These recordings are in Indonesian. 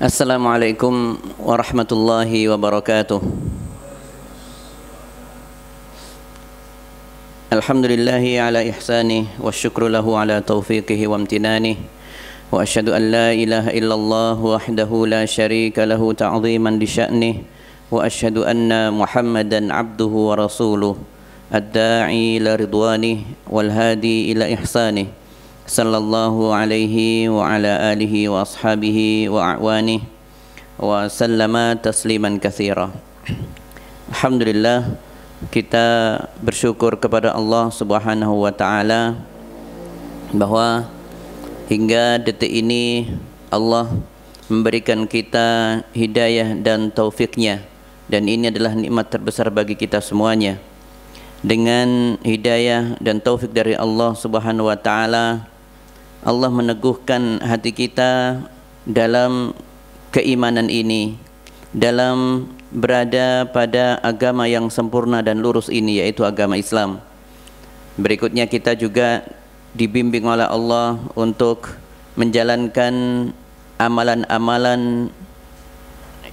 Assalamualaikum warahmatullahi wabarakatuh. Alhamdulillahi ala ihsanih wa syukru lahu ala taufiqihi wa amtinanih. Wa asyhadu an la ilaha illallah wahdahu la syarika lahu ta'ziman li sya'nih. Wa asyhadu anna Muhammadan abduhu wa rasuluh ad-da'i ila ridwanih wal hadi ila ihsanih. Sallallahu alaihi wa ala alihi wa ashabihi wa a'wanih wa sallama tasliman katsira. Alhamdulillah, kita bersyukur kepada Allah Subhanahu wa taala bahwa hingga detik ini Allah memberikan kita hidayah dan taufiknya, dan ini adalah nikmat terbesar bagi kita semuanya. Dengan hidayah dan taufik dari Allah Subhanahu wa taala, Allah meneguhkan hati kita dalam keimanan ini, dalam berada pada agama yang sempurna dan lurus ini, yaitu agama Islam. Berikutnya kita juga dibimbing oleh Allah untuk menjalankan amalan-amalan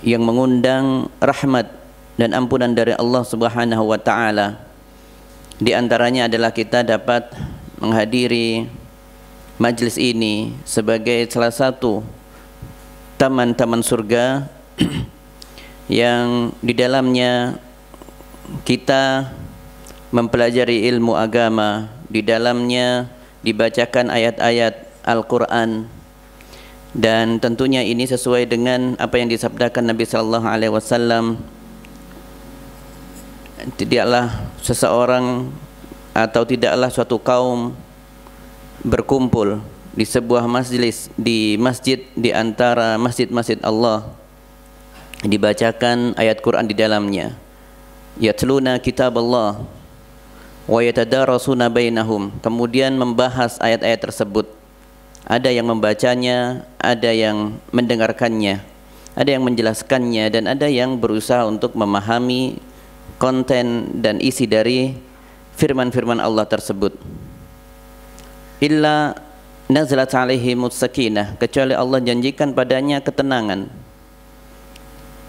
yang mengundang rahmat dan ampunan dari Allah Subhanahu wa taala. Di antaranya adalah kita dapat menghadiri majlis ini sebagai salah satu taman-taman surga yang di dalamnya kita mempelajari ilmu agama, di dalamnya dibacakan ayat-ayat Al-Quran, dan tentunya ini sesuai dengan apa yang disabdakan Nabi sallallahu alaihi wasallam, tidaklah seseorang atau tidaklah suatu kaum berkumpul di sebuah majlis di masjid di antara masjid-masjid Allah, dibacakan ayat Quran di dalamnya, yatluna kitab Allah wa yatadarasuna bainahum, kemudian membahas ayat-ayat tersebut. Ada yang membacanya, ada yang mendengarkannya, ada yang menjelaskannya, dan ada yang berusaha untuk memahami konten dan isi dari firman-firman Allah tersebut. Illa nazalat alaihimus sakinah, kecuali Allah janjikan padanya ketenangan.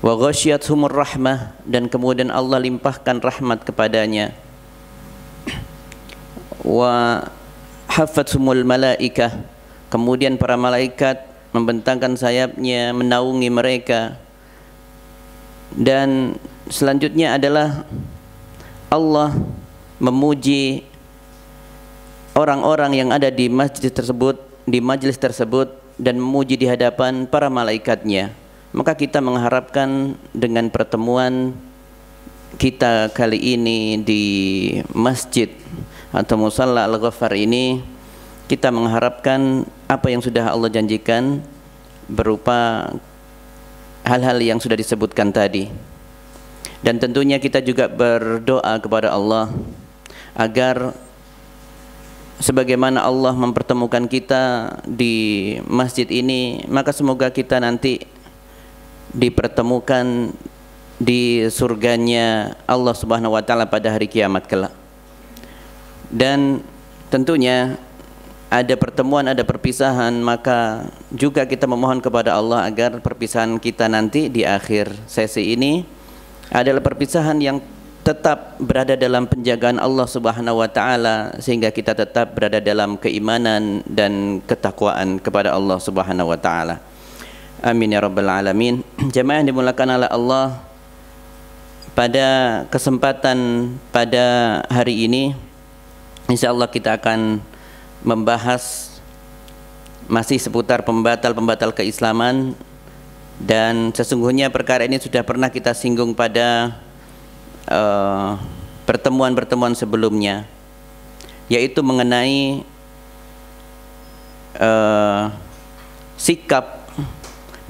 Wa ghasyiyatuhumur rahmah, dan kemudian Allah limpahkan rahmat kepadanya. Wa hafathumul malaikah, kemudian para malaikat membentangkan sayapnya menaungi mereka. Dan selanjutnya adalah Allah memuji orang-orang yang ada di masjid tersebut, di majlis tersebut, dan memuji di hadapan para malaikatnya. Maka kita mengharapkan dengan pertemuan kita kali ini di masjid atau musalla Al-Ghaffar ini, kita mengharapkan apa yang sudah Allah janjikan berupa hal-hal yang sudah disebutkan tadi. Dan tentunya kita juga berdoa kepada Allah agar sebagaimana Allah mempertemukan kita di masjid ini, maka semoga kita nanti dipertemukan di surganya Allah Subhanahu wa taala pada hari kiamat kelak. Dan tentunya ada pertemuan, ada perpisahan, maka juga kita memohon kepada Allah agar perpisahan kita nanti di akhir sesi ini adalah perpisahan yang tetap berada dalam penjagaan Allah Subhanahu wa taala, sehingga kita tetap berada dalam keimanan dan ketakwaan kepada Allah Subhanahu wa taala. Amin ya rabbal alamin. Jemaah yang dimuliakan oleh Allah, pada kesempatan pada hari ini insyaallah kita akan membahas masih seputar pembatal-pembatal keislaman, dan sesungguhnya perkara ini sudah pernah kita singgung pada pertemuan-pertemuan sebelumnya, yaitu mengenai sikap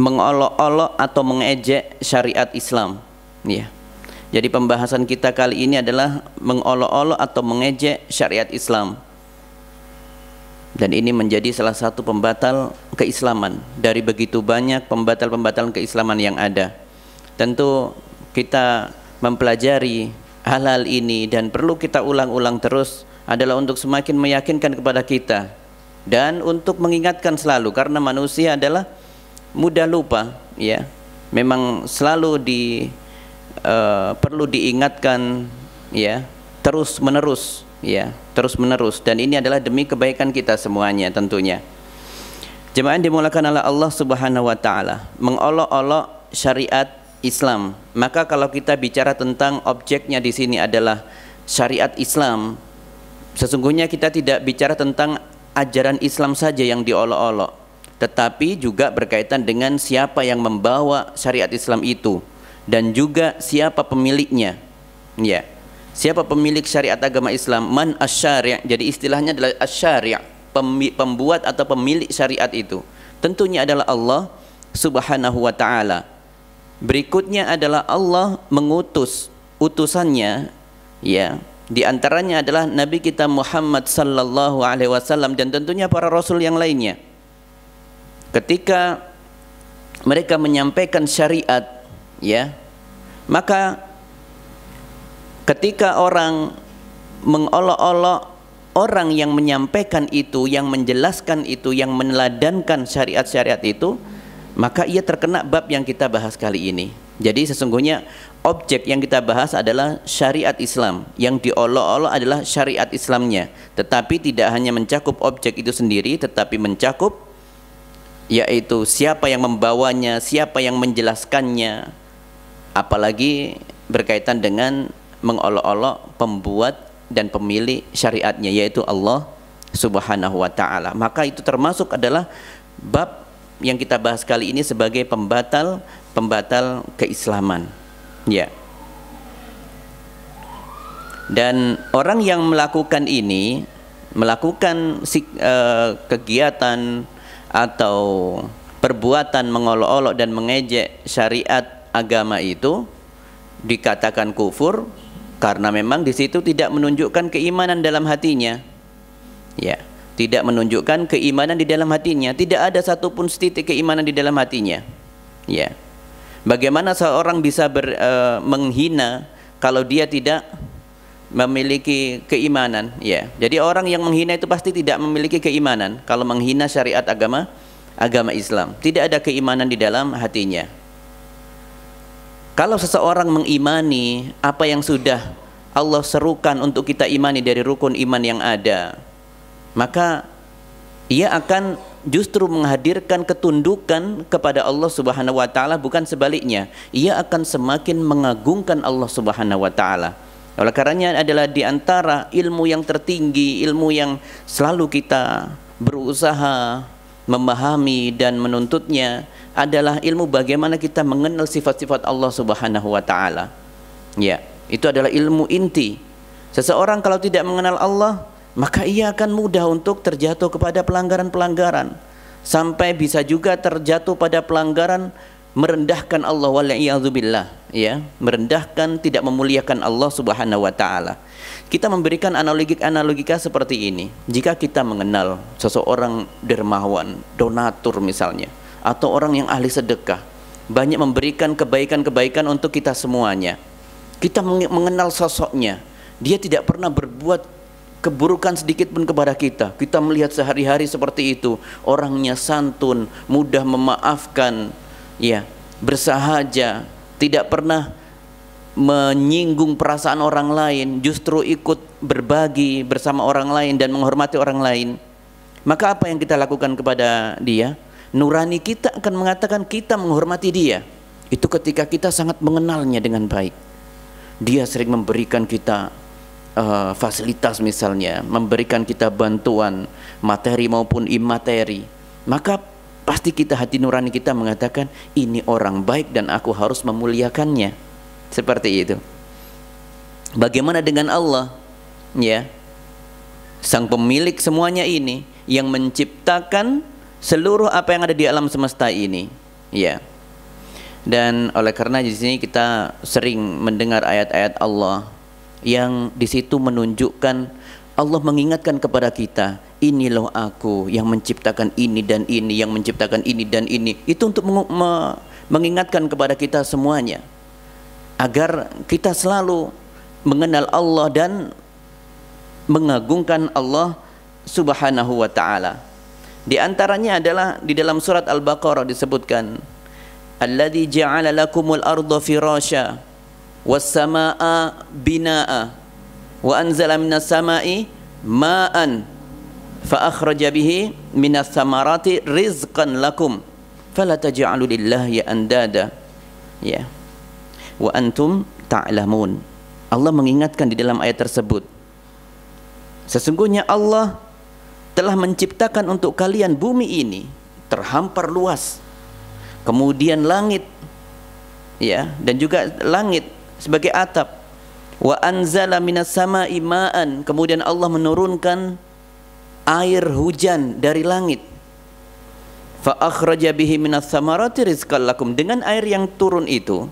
mengolok-olok atau mengejek syariat Islam, ya. Jadi pembahasan kita kali ini adalah mengolok-olok atau mengejek syariat Islam, dan ini menjadi salah satu pembatal keislaman dari begitu banyak pembatal-pembatalan keislaman yang ada. Tentu kita mempelajari hal-hal ini dan perlu kita ulang-ulang terus adalah untuk semakin meyakinkan kepada kita dan untuk mengingatkan selalu, karena manusia adalah mudah lupa, ya, memang selalu perlu diingatkan, ya, terus menerus, ya, terus menerus, dan ini adalah demi kebaikan kita semuanya tentunya. Jemaah yang dimulakan oleh Allah Subhanahu wa taala, mengolok-olok syariat Islam. Maka kalau kita bicara tentang objeknya di sini adalah syariat Islam, sesungguhnya kita tidak bicara tentang ajaran Islam saja yang diolok-olok, tetapi juga berkaitan dengan siapa yang membawa syariat Islam itu dan juga siapa pemiliknya. Ya. Siapa pemilik syariat agama Islam? Man asy-syari'. Jadi istilahnya adalah asy-syari', pembuat atau pemilik syariat itu. Tentunya adalah Allah Subhanahu wa taala. Berikutnya adalah Allah mengutus utusannya, ya. Di antaranya adalah Nabi kita Muhammad sallallahu alaihi wasallam dan tentunya para rasul yang lainnya. Ketika mereka menyampaikan syariat, ya, maka ketika orang mengolok-olok orang yang menyampaikan itu, yang menjelaskan itu, yang meneladankan syariat-syariat itu, maka ia terkena bab yang kita bahas kali ini. Jadi sesungguhnya objek yang kita bahas adalah syariat Islam. Yang diolok-olok adalah syariat Islamnya. Tetapi tidak hanya mencakup objek itu sendiri, tetapi mencakup yaitu siapa yang membawanya, siapa yang menjelaskannya, apalagi berkaitan dengan mengolok-olok pembuat dan pemilik syariatnya, yaitu Allah Subhanahu wa ta'ala. Maka itu termasuk adalah bab yang kita bahas kali ini sebagai pembatal keislaman, ya. Dan orang yang melakukan ini, melakukan kegiatan atau perbuatan mengolok-olok dan mengejek syariat agama itu dikatakan kufur, karena memang di situ tidak menunjukkan keimanan dalam hatinya, ya, tidak menunjukkan keimanan di dalam hatinya, tidak ada satupun setitik keimanan di dalam hatinya, ya. Bagaimana seorang bisa menghina kalau dia tidak memiliki keimanan, ya. Jadi orang yang menghina itu pasti tidak memiliki keimanan. Kalau menghina syariat agama Islam, tidak ada keimanan di dalam hatinya. Kalau seseorang mengimani apa yang sudah Allah serukan untuk kita imani dari rukun iman yang ada, maka ia akan justru menghadirkan ketundukan kepada Allah Subhanahu wa taala, bukan sebaliknya. Ia akan semakin mengagungkan Allah Subhanahu wa taala. Oleh karenanya adalah di antara ilmu yang tertinggi, ilmu yang selalu kita berusaha memahami dan menuntutnya adalah ilmu bagaimana kita mengenal sifat-sifat Allah Subhanahu wa taala. Ya, itu adalah ilmu inti. Seseorang kalau tidak mengenal Allah, maka ia akan mudah untuk terjatuh kepada pelanggaran-pelanggaran, sampai bisa juga terjatuh pada pelanggaran merendahkan Allah wal'iyadzubillah, ya, merendahkan, tidak memuliakan Allah Subhanahu wa taala. Kita memberikan analogika seperti ini. Jika kita mengenal seseorang dermawan, donatur misalnya, atau orang yang ahli sedekah, banyak memberikan kebaikan-kebaikan untuk kita semuanya, kita mengenal sosoknya, dia tidak pernah berbuat keburukan sedikit pun kepada kita. Kita melihat sehari-hari seperti itu, orangnya santun, mudah memaafkan, ya, bersahaja, tidak pernah menyinggung perasaan orang lain, justru ikut berbagi bersama orang lain dan menghormati orang lain. Maka apa yang kita lakukan kepada dia? Nurani kita akan mengatakan kita menghormati dia. Itu ketika kita sangat mengenalnya dengan baik. Dia sering memberikan kita fasilitas misalnya, memberikan kita bantuan materi maupun imateri, maka pasti kita, hati nurani kita mengatakan ini orang baik dan aku harus memuliakannya. Seperti itu. Bagaimana dengan Allah, ya, sang pemilik semuanya ini, yang menciptakan seluruh apa yang ada di alam semesta ini, ya. Dan oleh karena di sini kita sering mendengar ayat-ayat Allah yang di situ menunjukkan, Allah mengingatkan kepada kita, ini loh aku yang menciptakan ini dan ini, yang menciptakan ini dan ini. Itu untuk mengingatkan kepada kita semuanya, agar kita selalu mengenal Allah dan mengagungkan Allah Subhanahu wa ta'ala. Di antaranya adalah di dalam surat Al-Baqarah disebutkan, alladzi ja'ala lakumul arda firasya was samaa binaa wa anzala minas samai ma'an fa akhraja bihi minas samarati rizqan lakum fala taj'alu lillahi andada ya wa antum ta'lamun. Allah mengingatkan di dalam ayat tersebut, sesungguhnya Allah telah menciptakan untuk kalian bumi ini terhampar luas, kemudian langit ya, dan juga langit sebagai atap. Wa anzala minas sama'i ma'an, kemudian Allah menurunkan air hujan dari langit. Fa akhraja bihi minas samarati rizqan lakum, dengan air yang turun itu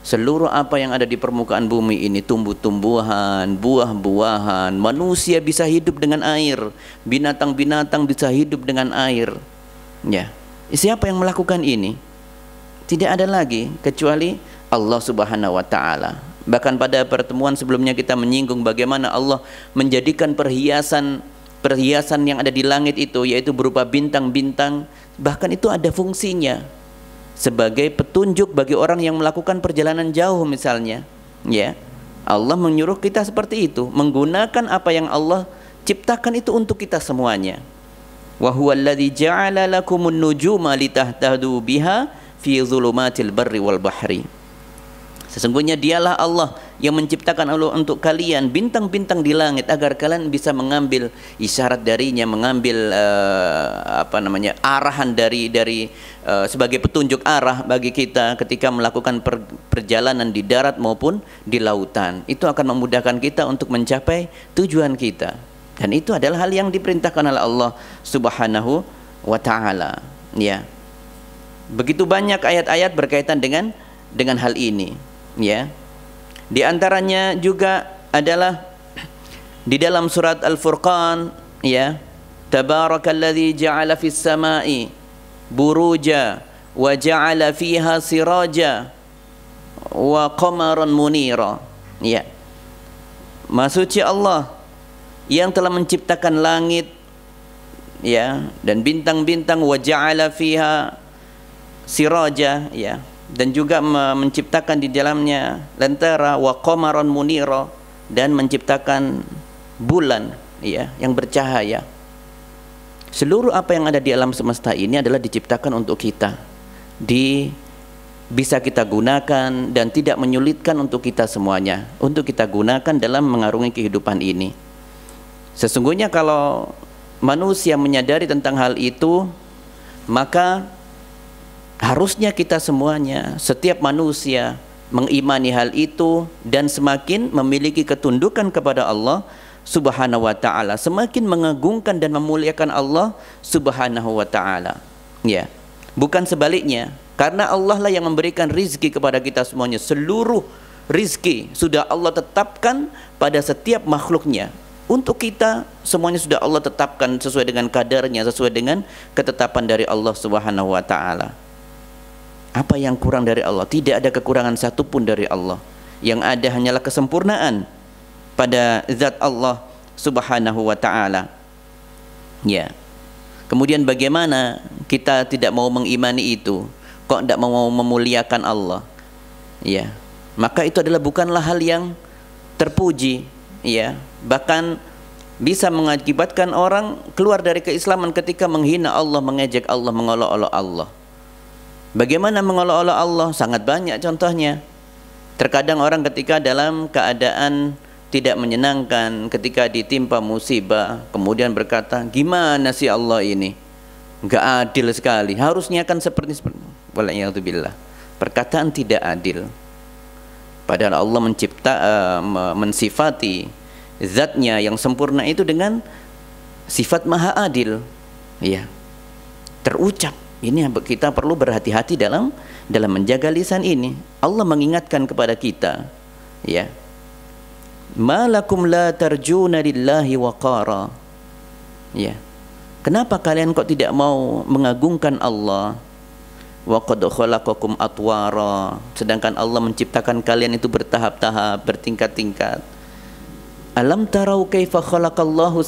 seluruh apa yang ada di permukaan bumi ini, tumbuh-tumbuhan, buah-buahan, manusia bisa hidup dengan air, binatang-binatang bisa hidup dengan air. Ya, siapa yang melakukan ini? Tidak ada lagi kecuali Allah Subhanahu wa taala. Bahkan pada pertemuan sebelumnya kita menyinggung bagaimana Allah menjadikan perhiasan yang ada di langit itu, yaitu berupa bintang-bintang, bahkan itu ada fungsinya sebagai petunjuk bagi orang yang melakukan perjalanan jauh misalnya. Ya, Allah menyuruh kita seperti itu, menggunakan apa yang Allah ciptakan itu untuk kita semuanya. Wa huwallazi ja'ala lakumun nujuma litahtadu biha fi dhulumatil barri wal bahri. Sesungguhnya dialah Allah yang menciptakan Allah untuk kalian bintang-bintang di langit agar kalian bisa mengambil isyarat darinya, mengambil arahan dari sebagai petunjuk arah bagi kita ketika melakukan perjalanan di darat maupun di lautan. Itu akan memudahkan kita untuk mencapai tujuan kita. Dan itu adalah hal yang diperintahkan oleh Allah Subhanahu wa taala. Ya. Begitu banyak ayat-ayat berkaitan dengan hal ini. Ya, di antaranya juga adalah di dalam surat Al-Furqan, ya, tabarakalladzi ja'ala fis sama'i buruja wa ja'ala fiha siraja wa qamaran munira. Ya, Maha Suci Allah yang telah menciptakan langit, ya, dan bintang-bintang, wa ja'ala fiha siraja, ya, dan juga menciptakan di dalamnya lentera, wa qamaran munira, dan menciptakan bulan, ya, yang bercahaya. Seluruh apa yang ada di alam semesta ini adalah diciptakan untuk kita, bisa kita gunakan dan tidak menyulitkan untuk kita semuanya, untuk kita gunakan dalam mengarungi kehidupan ini. Sesungguhnya kalau manusia menyadari tentang hal itu, maka harusnya kita semuanya, setiap manusia mengimani hal itu dan semakin memiliki ketundukan kepada Allah Subhanahu wa taala, semakin mengagungkan dan memuliakan Allah Subhanahu wa taala. Ya, bukan sebaliknya, karena Allah lah yang memberikan rizki kepada kita semuanya. Seluruh rizki sudah Allah tetapkan pada setiap makhluknya. Untuk kita semuanya sudah Allah tetapkan sesuai dengan kadarnya, sesuai dengan ketetapan dari Allah Subhanahu wa taala. Apa yang kurang dari Allah? Tidak ada kekurangan satupun dari Allah. Yang ada hanyalah kesempurnaan pada zat Allah Subhanahu wa taala. Ya. Kemudian bagaimana kita tidak mau mengimani itu? Kok tidak mau memuliakan Allah? Ya. Maka itu adalah bukanlah hal yang terpuji, ya. Bahkan bisa mengakibatkan orang keluar dari keislaman ketika menghina Allah, mengejek Allah, mengolok-olok Allah. Bagaimana mengolok-olok Allah? Sangat banyak contohnya. Terkadang orang ketika dalam keadaan tidak menyenangkan, ketika ditimpa musibah, kemudian berkata, gimana sih Allah ini? Enggak adil sekali. Harusnya kan seperti wala'iyadzubillah. Perkataan tidak adil. Padahal Allah mensifati zatnya yang sempurna itu dengan sifat maha adil. Ya, terucap. Ini kita perlu berhati-hati dalam menjaga lisan ini. Allah mengingatkan kepada kita, ya, malakum la tarjuna lillahi waqara. Ya, kenapa kalian kok tidak mau mengagungkan Allah? Wa qad khalaqakum atwara, sedangkan Allah menciptakan kalian itu bertahap-tahap, bertingkat-tingkat. Alam tarau kaifa khalaqallahu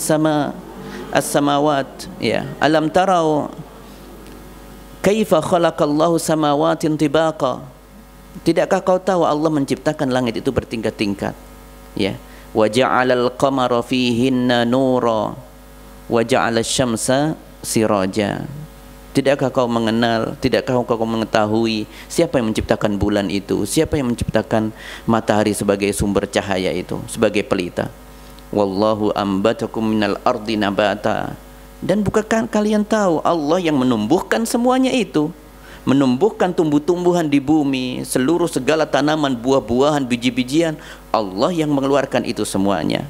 as-samawat, ya, alam tarau Kaifa khalaqallahu samawatin tibaqa. Tidakkah kau tahu Allah menciptakan langit itu bertingkat-tingkat? Ya. Wa ja'alal qamara fihinna nura wa ja'alasy syamsa siraja. Tidakkah kau mengenal, tidakkah kau mengetahui siapa yang menciptakan bulan itu, siapa yang menciptakan matahari sebagai sumber cahaya itu, sebagai pelita? Wallahu ambatakum minal ardi nabata. Dan bukankah kalian tahu Allah yang menumbuhkan semuanya itu, menumbuhkan tumbuh-tumbuhan di bumi, seluruh segala tanaman, buah-buahan, biji-bijian, Allah yang mengeluarkan itu semuanya.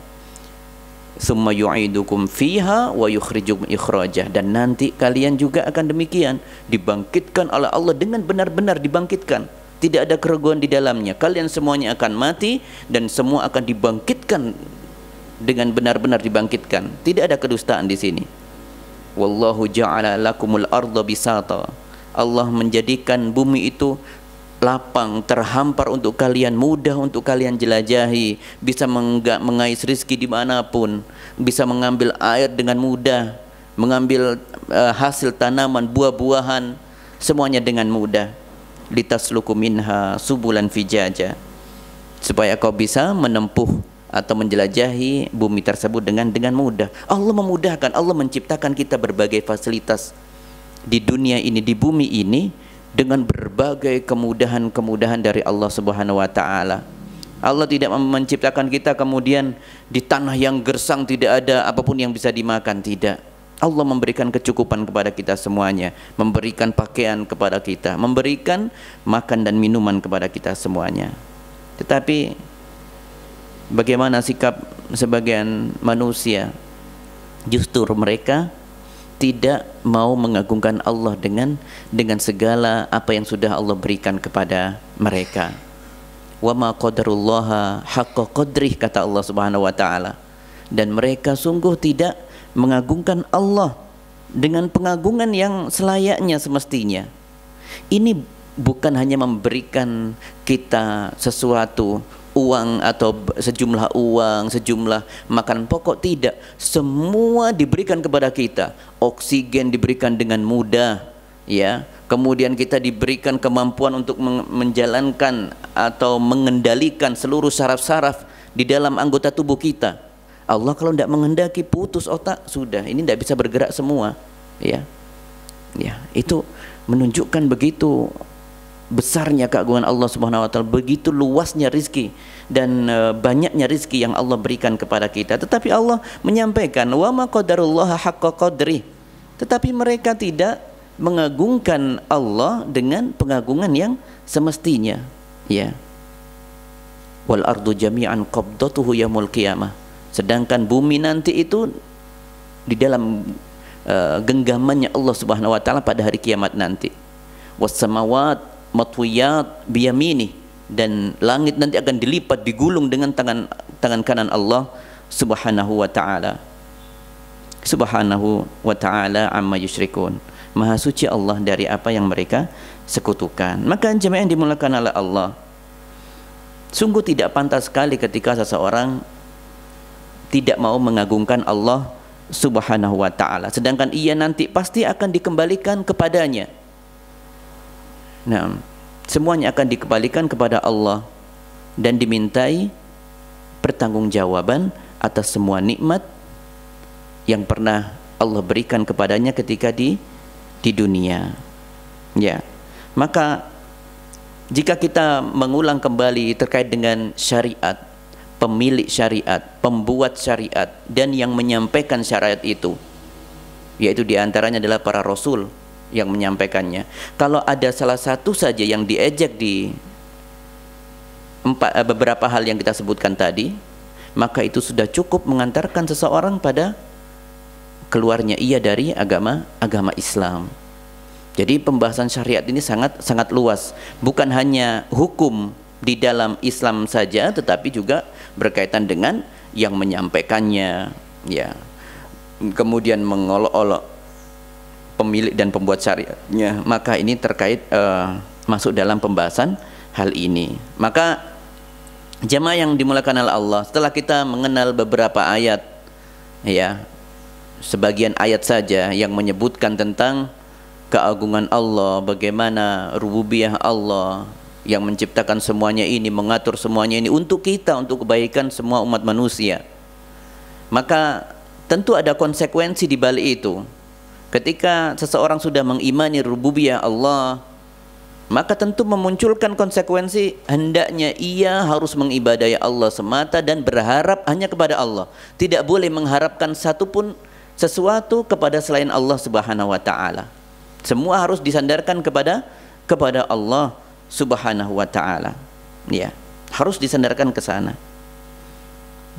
Summa yu'idukum fiha wa yukhrijukum ikhraja. Dan nanti kalian juga akan demikian, dibangkitkan oleh Allah dengan benar-benar dibangkitkan, tidak ada keraguan di dalamnya. Kalian semuanya akan mati dan semua akan dibangkitkan dengan benar-benar dibangkitkan. Tidak ada kedustaan di sini. Wallahu ja'ala lakumul arda bisata. Allah menjadikan bumi itu lapang, terhampar untuk kalian, mudah untuk kalian jelajahi, bisa mengais rizki dimanapun, bisa mengambil air dengan mudah, mengambil hasil tanaman, buah-buahan, semuanya dengan mudah. Litasluku minha subulan fijaja, supaya kau bisa menempuh atau menjelajahi bumi tersebut dengan mudah. Allah memudahkan, Allah menciptakan kita berbagai fasilitas di dunia ini, di bumi ini, dengan berbagai kemudahan-kemudahan dari Allah Subhanahu wa taala. Allah tidak menciptakan kita kemudian di tanah yang gersang, tidak ada apapun yang bisa dimakan, tidak. Allah memberikan kecukupan kepada kita semuanya, memberikan pakaian kepada kita, memberikan makan dan minuman kepada kita semuanya. Tetapi bagaimana sikap sebagian manusia? Justru mereka tidak mau mengagungkan Allah dengan segala apa yang sudah Allah berikan kepada mereka. Wa ma qadarullaha haqqa qadrih, kata Allah Subhanahu wa taala. Dan mereka sungguh tidak mengagungkan Allah dengan pengagungan yang selayaknya semestinya. Ini bukan hanya memberikan kita sesuatu, uang atau sejumlah uang, sejumlah makanan pokok, tidak. Semua diberikan kepada kita. Oksigen diberikan dengan mudah, ya. Kemudian kita diberikan kemampuan untuk menjalankan atau mengendalikan seluruh saraf-saraf di dalam anggota tubuh kita. Allah kalau tidak mengendaki, putus otak, sudah, ini tidak bisa bergerak semua, ya. Ya, itu menunjukkan begitu besarnya keagungan Allah Subhanahu wa taala, begitu luasnya rizki dan banyaknya rizki yang Allah berikan kepada kita. Tetapi Allah menyampaikan wa ma qadarullaha haqqa qadri. Tetapi mereka tidak mengagungkan Allah dengan pengagungan yang semestinya, ya. Wal ardu jami'an qabdatuhu yaumul qiyamah. Sedangkan bumi nanti itu di dalam genggamannya Allah Subhanahu wa taala pada hari kiamat nanti. Was samawat matwiyat biyamini, dan langit nanti akan dilipat, digulung dengan tangan kanan Allah Subhanahu wa taala. Subhanahu wa taala amma yusyrikun. Maha suci Allah dari apa yang mereka sekutukan. Maka jemaah yang dimuliakan oleh Allah, sungguh tidak pantas sekali ketika seseorang tidak mau mengagungkan Allah Subhanahu wa taala, sedangkan ia nanti pasti akan dikembalikan kepadanya. Nah, semuanya akan dikembalikan kepada Allah dan dimintai pertanggungjawaban atas semua nikmat yang pernah Allah berikan kepadanya ketika di dunia. Ya. Maka jika kita mengulang kembali terkait dengan syariat, pemilik syariat, pembuat syariat, dan yang menyampaikan syariat itu, yaitu diantaranya adalah para rasul yang menyampaikannya. Kalau ada salah satu saja yang diejek di beberapa hal yang kita sebutkan tadi, maka itu sudah cukup mengantarkan seseorang pada keluarnya ia dari agama Islam. Jadi pembahasan syariat ini sangat luas, bukan hanya hukum di dalam Islam saja, tetapi juga berkaitan dengan yang menyampaikannya, ya. Kemudian mengolok-olok pemilik dan pembuat syariatnya, maka ini terkait masuk dalam pembahasan hal ini. Maka jemaah yang dimuliakan oleh Allah, setelah kita mengenal beberapa ayat, ya, sebagian ayat saja yang menyebutkan tentang keagungan Allah, bagaimana rububiyah Allah yang menciptakan semuanya ini, mengatur semuanya ini untuk kita, untuk kebaikan semua umat manusia, maka tentu ada konsekuensi di balik itu. Ketika seseorang sudah mengimani rububiyah Allah, maka tentu memunculkan konsekuensi, hendaknya ia harus mengibadahi Allah semata dan berharap hanya kepada Allah. Tidak boleh mengharapkan sesuatu kepada selain Allah Subhanahu wa taala. Semua harus disandarkan kepada Allah Subhanahu wa taala. Ya, harus disandarkan ke sana.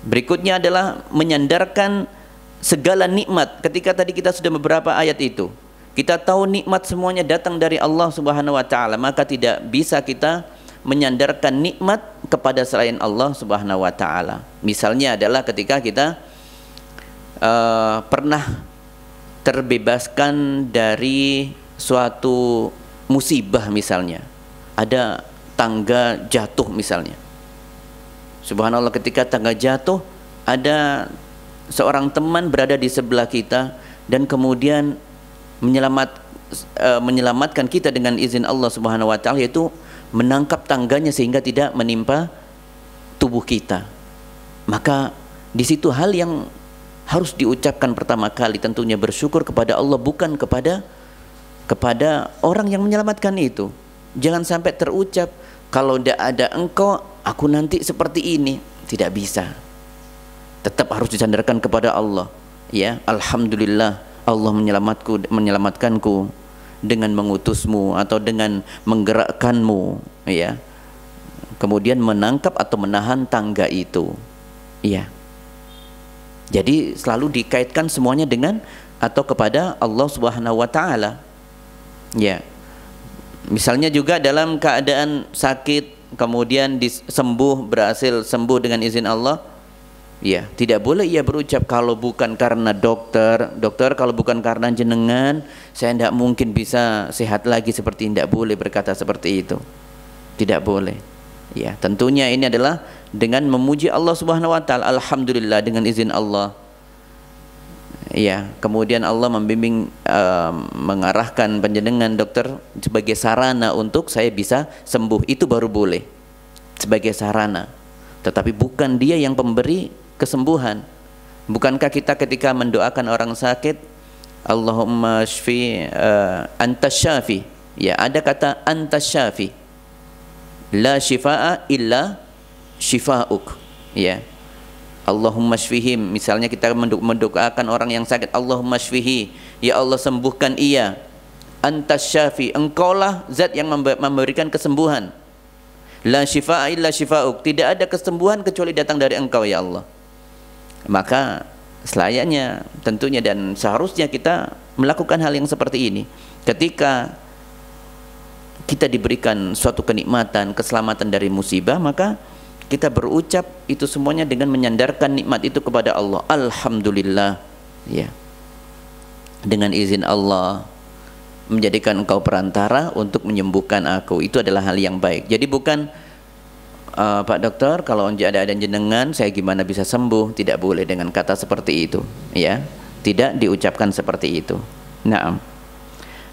Berikutnya adalah menyandarkan segala nikmat. Ketika tadi kita sudah beberapa ayat itu, kita tahu nikmat semuanya datang dari Allah Subhanahu wa taala, maka tidak bisa kita menyandarkan nikmat kepada selain Allah Subhanahu wa taala. Misalnya adalah ketika kita pernah terbebaskan dari suatu musibah, misalnya ada tangga jatuh misalnya. Subhanallah, ketika tangga jatuh ada seorang teman berada di sebelah kita dan kemudian menyelamatkan kita dengan izin Allah Subhanahu wa taala, yaitu menangkap tangganya sehingga tidak menimpa tubuh kita. Maka di situ hal yang harus diucapkan pertama kali tentunya bersyukur kepada Allah, bukan kepada orang yang menyelamatkan itu. Jangan sampai terucap, kalau tidak ada engkau aku nanti seperti ini. Tidak bisa. Tetap harus disandarkan kepada Allah. Ya, alhamdulillah Allah menyelamatkanku dengan mengutusmu atau dengan menggerakkanmu, ya. Kemudian menangkap atau menahan tangga itu. Ya. Jadi selalu dikaitkan semuanya dengan atau kepada Allah Subhanahu wa taala. Ya. Misalnya juga dalam keadaan sakit kemudian berhasil sembuh dengan izin Allah. Ya, tidak boleh ia berucap, kalau bukan karena dokter, kalau bukan karena jenengan, saya tidak mungkin bisa sehat lagi seperti ini. Tidak boleh berkata seperti itu. Tidak boleh. Ya, tentunya ini adalah dengan memuji Allah Subhanahu wa taala, alhamdulillah dengan izin Allah. Ya, kemudian Allah membimbing, mengarahkan panjenengan dokter sebagai sarana untuk saya bisa sembuh, itu baru boleh sebagai sarana. Tetapi bukan dia yang pemberi kesembuhan. Bukankah kita ketika mendoakan orang sakit, Allahumma shfi antas syafi, ya, ada kata antas syafi, la shifaa illa shifa'uk, ya. Allahumma shfihim, misalnya kita mendoakan orang yang sakit, Allahumma shfihi, ya Allah sembuhkan ia. Antas syafi, engkaulah zat yang memberikan kesembuhan. La shifaa illa shifa'uk, tidak ada kesembuhan kecuali datang dari engkau ya Allah. Maka selayaknya tentunya dan seharusnya kita melakukan hal yang seperti ini. Ketika kita diberikan suatu kenikmatan, keselamatan dari musibah, maka kita berucap itu semuanya dengan menyandarkan nikmat itu kepada Allah. Alhamdulillah, ya. Dengan izin Allah menjadikan engkau perantara untuk menyembuhkan aku, itu adalah hal yang baik. Jadi bukan Pak dokter, kalau ada jenengan saya gimana bisa sembuh, tidak boleh dengan kata seperti itu, ya. Tidak diucapkan seperti itu. Naam.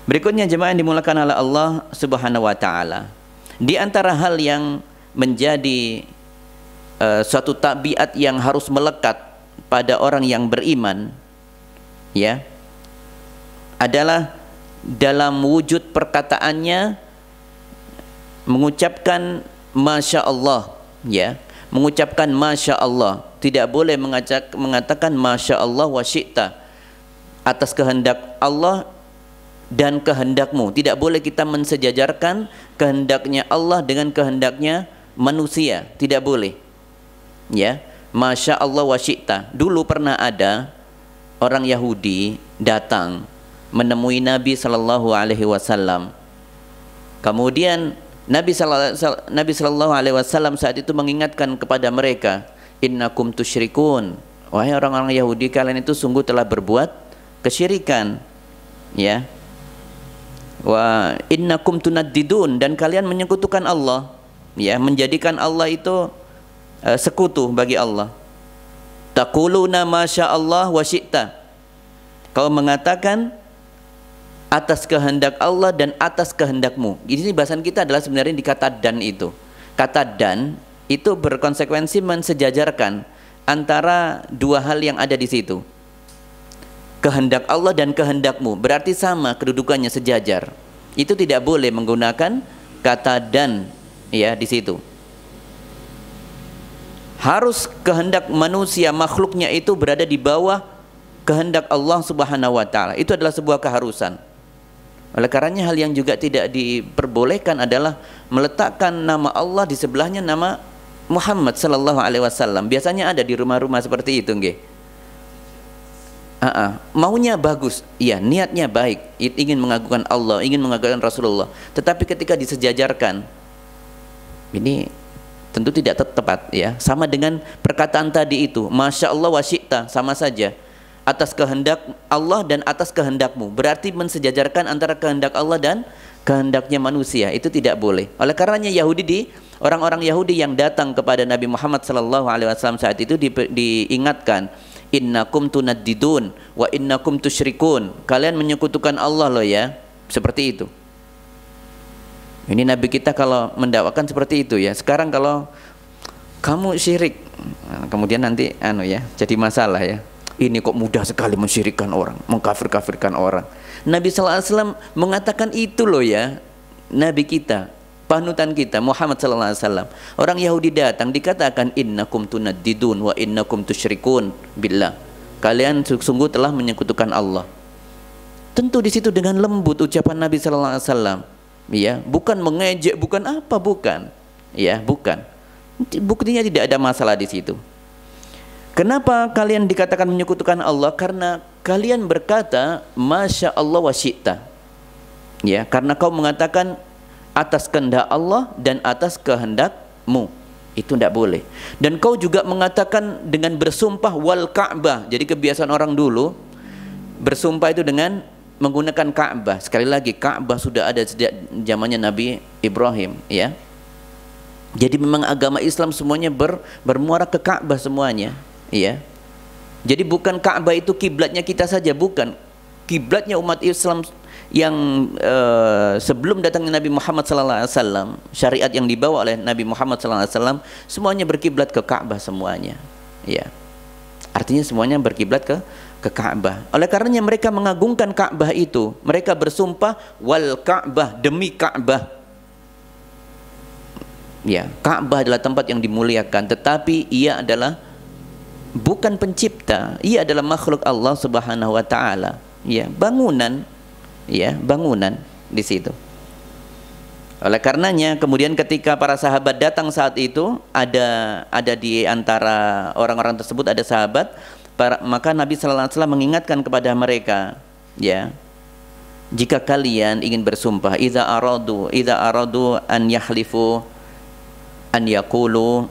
Berikutnya jemaah yang dimulakan oleh Allah Subhanahu wa taala, di antara hal yang menjadi suatu tabiat yang harus melekat pada orang yang beriman, ya, adalah dalam wujud perkataannya mengucapkan Masya Allah, ya, mengucapkan Masya Allah. Tidak boleh mengatakan Masya Allah wa syi'ta, atas kehendak Allah dan kehendakmu. Tidak boleh kita mensejajarkan kehendaknya Allah dengan kehendaknya manusia, tidak boleh. Ya, Masya Allah wa syi'ta. Dulu pernah ada orang Yahudi datang menemui Nabi Sallallahu Alaihi Wasallam. Kemudian Nabi Sallallahu Alaihi Wasallam saat itu mengingatkan kepada mereka, innakum tusyrikun, wahai orang-orang Yahudi, kalian itu sungguh telah berbuat kesyirikan, ya. Wa innakum tunaddidun, dan kalian menyekutukan Allah, ya, menjadikan Allah itu sekutu bagi Allah. Taquluna masya Allah wa syi'ta, kau mengatakan atas kehendak Allah dan atas kehendakmu. Ini bahasan kita adalah sebenarnya di kata dan itu. Kata dan itu berkonsekuensi mensejajarkan antara dua hal yang ada di situ. Kehendak Allah dan kehendakmu berarti sama kedudukannya, sejajar. Itu tidak boleh menggunakan kata dan ya di situ. Harus kehendak manusia makhluknya itu berada di bawah kehendak Allah Subhanahu wa taala. Itu adalah sebuah keharusan. Oleh karenanya hal yang juga tidak diperbolehkan adalah meletakkan nama Allah di sebelahnya nama Muhammad sallallahu alaihi wasallam. Biasanya ada di rumah-rumah seperti itu, nggih. Maunya bagus, iya, niatnya baik, ingin mengagungkan Allah, ingin mengagungkan Rasulullah. Tetapi ketika disejajarkan, ini tentu tidak tepat ya. Sama dengan perkataan tadi itu, Masya Allah wa syi'ta, sama saja. Atas kehendak Allah dan atas kehendakmu, berarti mensejajarkan antara kehendak Allah dan kehendaknya manusia. Itu tidak boleh. Oleh karenanya orang-orang Yahudi yang datang kepada Nabi Muhammad sallallahu alaihi wasallam saat itu diingatkan, innakum tunaddidun wa innakum tusyrikun. Kalian menyekutukan Allah loh ya. Seperti itu. Ini Nabi kita kalau mendakwakan seperti itu ya. Sekarang kalau kamu syirik, kemudian nanti jadi masalah ya. Ini kok mudah sekali mensyirikkan orang, mengkafir-kafirkan orang. Nabi sallallahu alaihi wasallam mengatakan itu loh ya. Nabi kita, panutan kita Muhammad sallallahu alaihi wasallam. Orang Yahudi datang dikatakan innakum tunaddidun wa innakum tusyrikun billah. Kalian sungguh telah menyekutukan Allah. Tentu di situ dengan lembut ucapan Nabi sallallahu alaihi wasallam. Ya, bukan mengejek, bukan apa, bukan. Ya, bukan. Buktinya tidak ada masalah di situ. Kenapa kalian dikatakan menyekutukan Allah? Karena kalian berkata Masya Allah wa syi'ta. Ya, karena kau mengatakan atas kehendak Allah dan atas kehendakmu. Itu tidak boleh. Dan kau juga mengatakan dengan bersumpah wal Ka'bah. Jadi kebiasaan orang dulu bersumpah itu dengan menggunakan Ka'bah. Sekali lagi, Ka'bah sudah ada sejak zamannya Nabi Ibrahim, ya. Jadi memang agama Islam semuanya bermuara ke Ka'bah semuanya, ya. Jadi bukan Ka'bah itu kiblatnya kita saja, bukan. Kiblatnya umat Islam yang sebelum datangnya Nabi Muhammad SAW, syariat yang dibawa oleh Nabi Muhammad SAW, semuanya berkiblat ke Ka'bah semuanya, ya. Artinya semuanya berkiblat ke Ka'bah. Oleh karenanya mereka mengagungkan Ka'bah itu. Mereka bersumpah wal Ka'bah, demi Ka'bah. Ya, Ka'bah adalah tempat yang dimuliakan, tetapi ia adalah bukan pencipta, ia adalah makhluk Allah Subhanahu wa taala. Ya, bangunan, ya, bangunan di situ. Oleh karenanya kemudian ketika para sahabat datang saat itu, ada di antara orang-orang tersebut ada sahabat, maka Nabi sallallahu alaihi wasallam mengingatkan kepada mereka, ya, jika kalian ingin bersumpah, idza aradu an yahlifu an yaqulu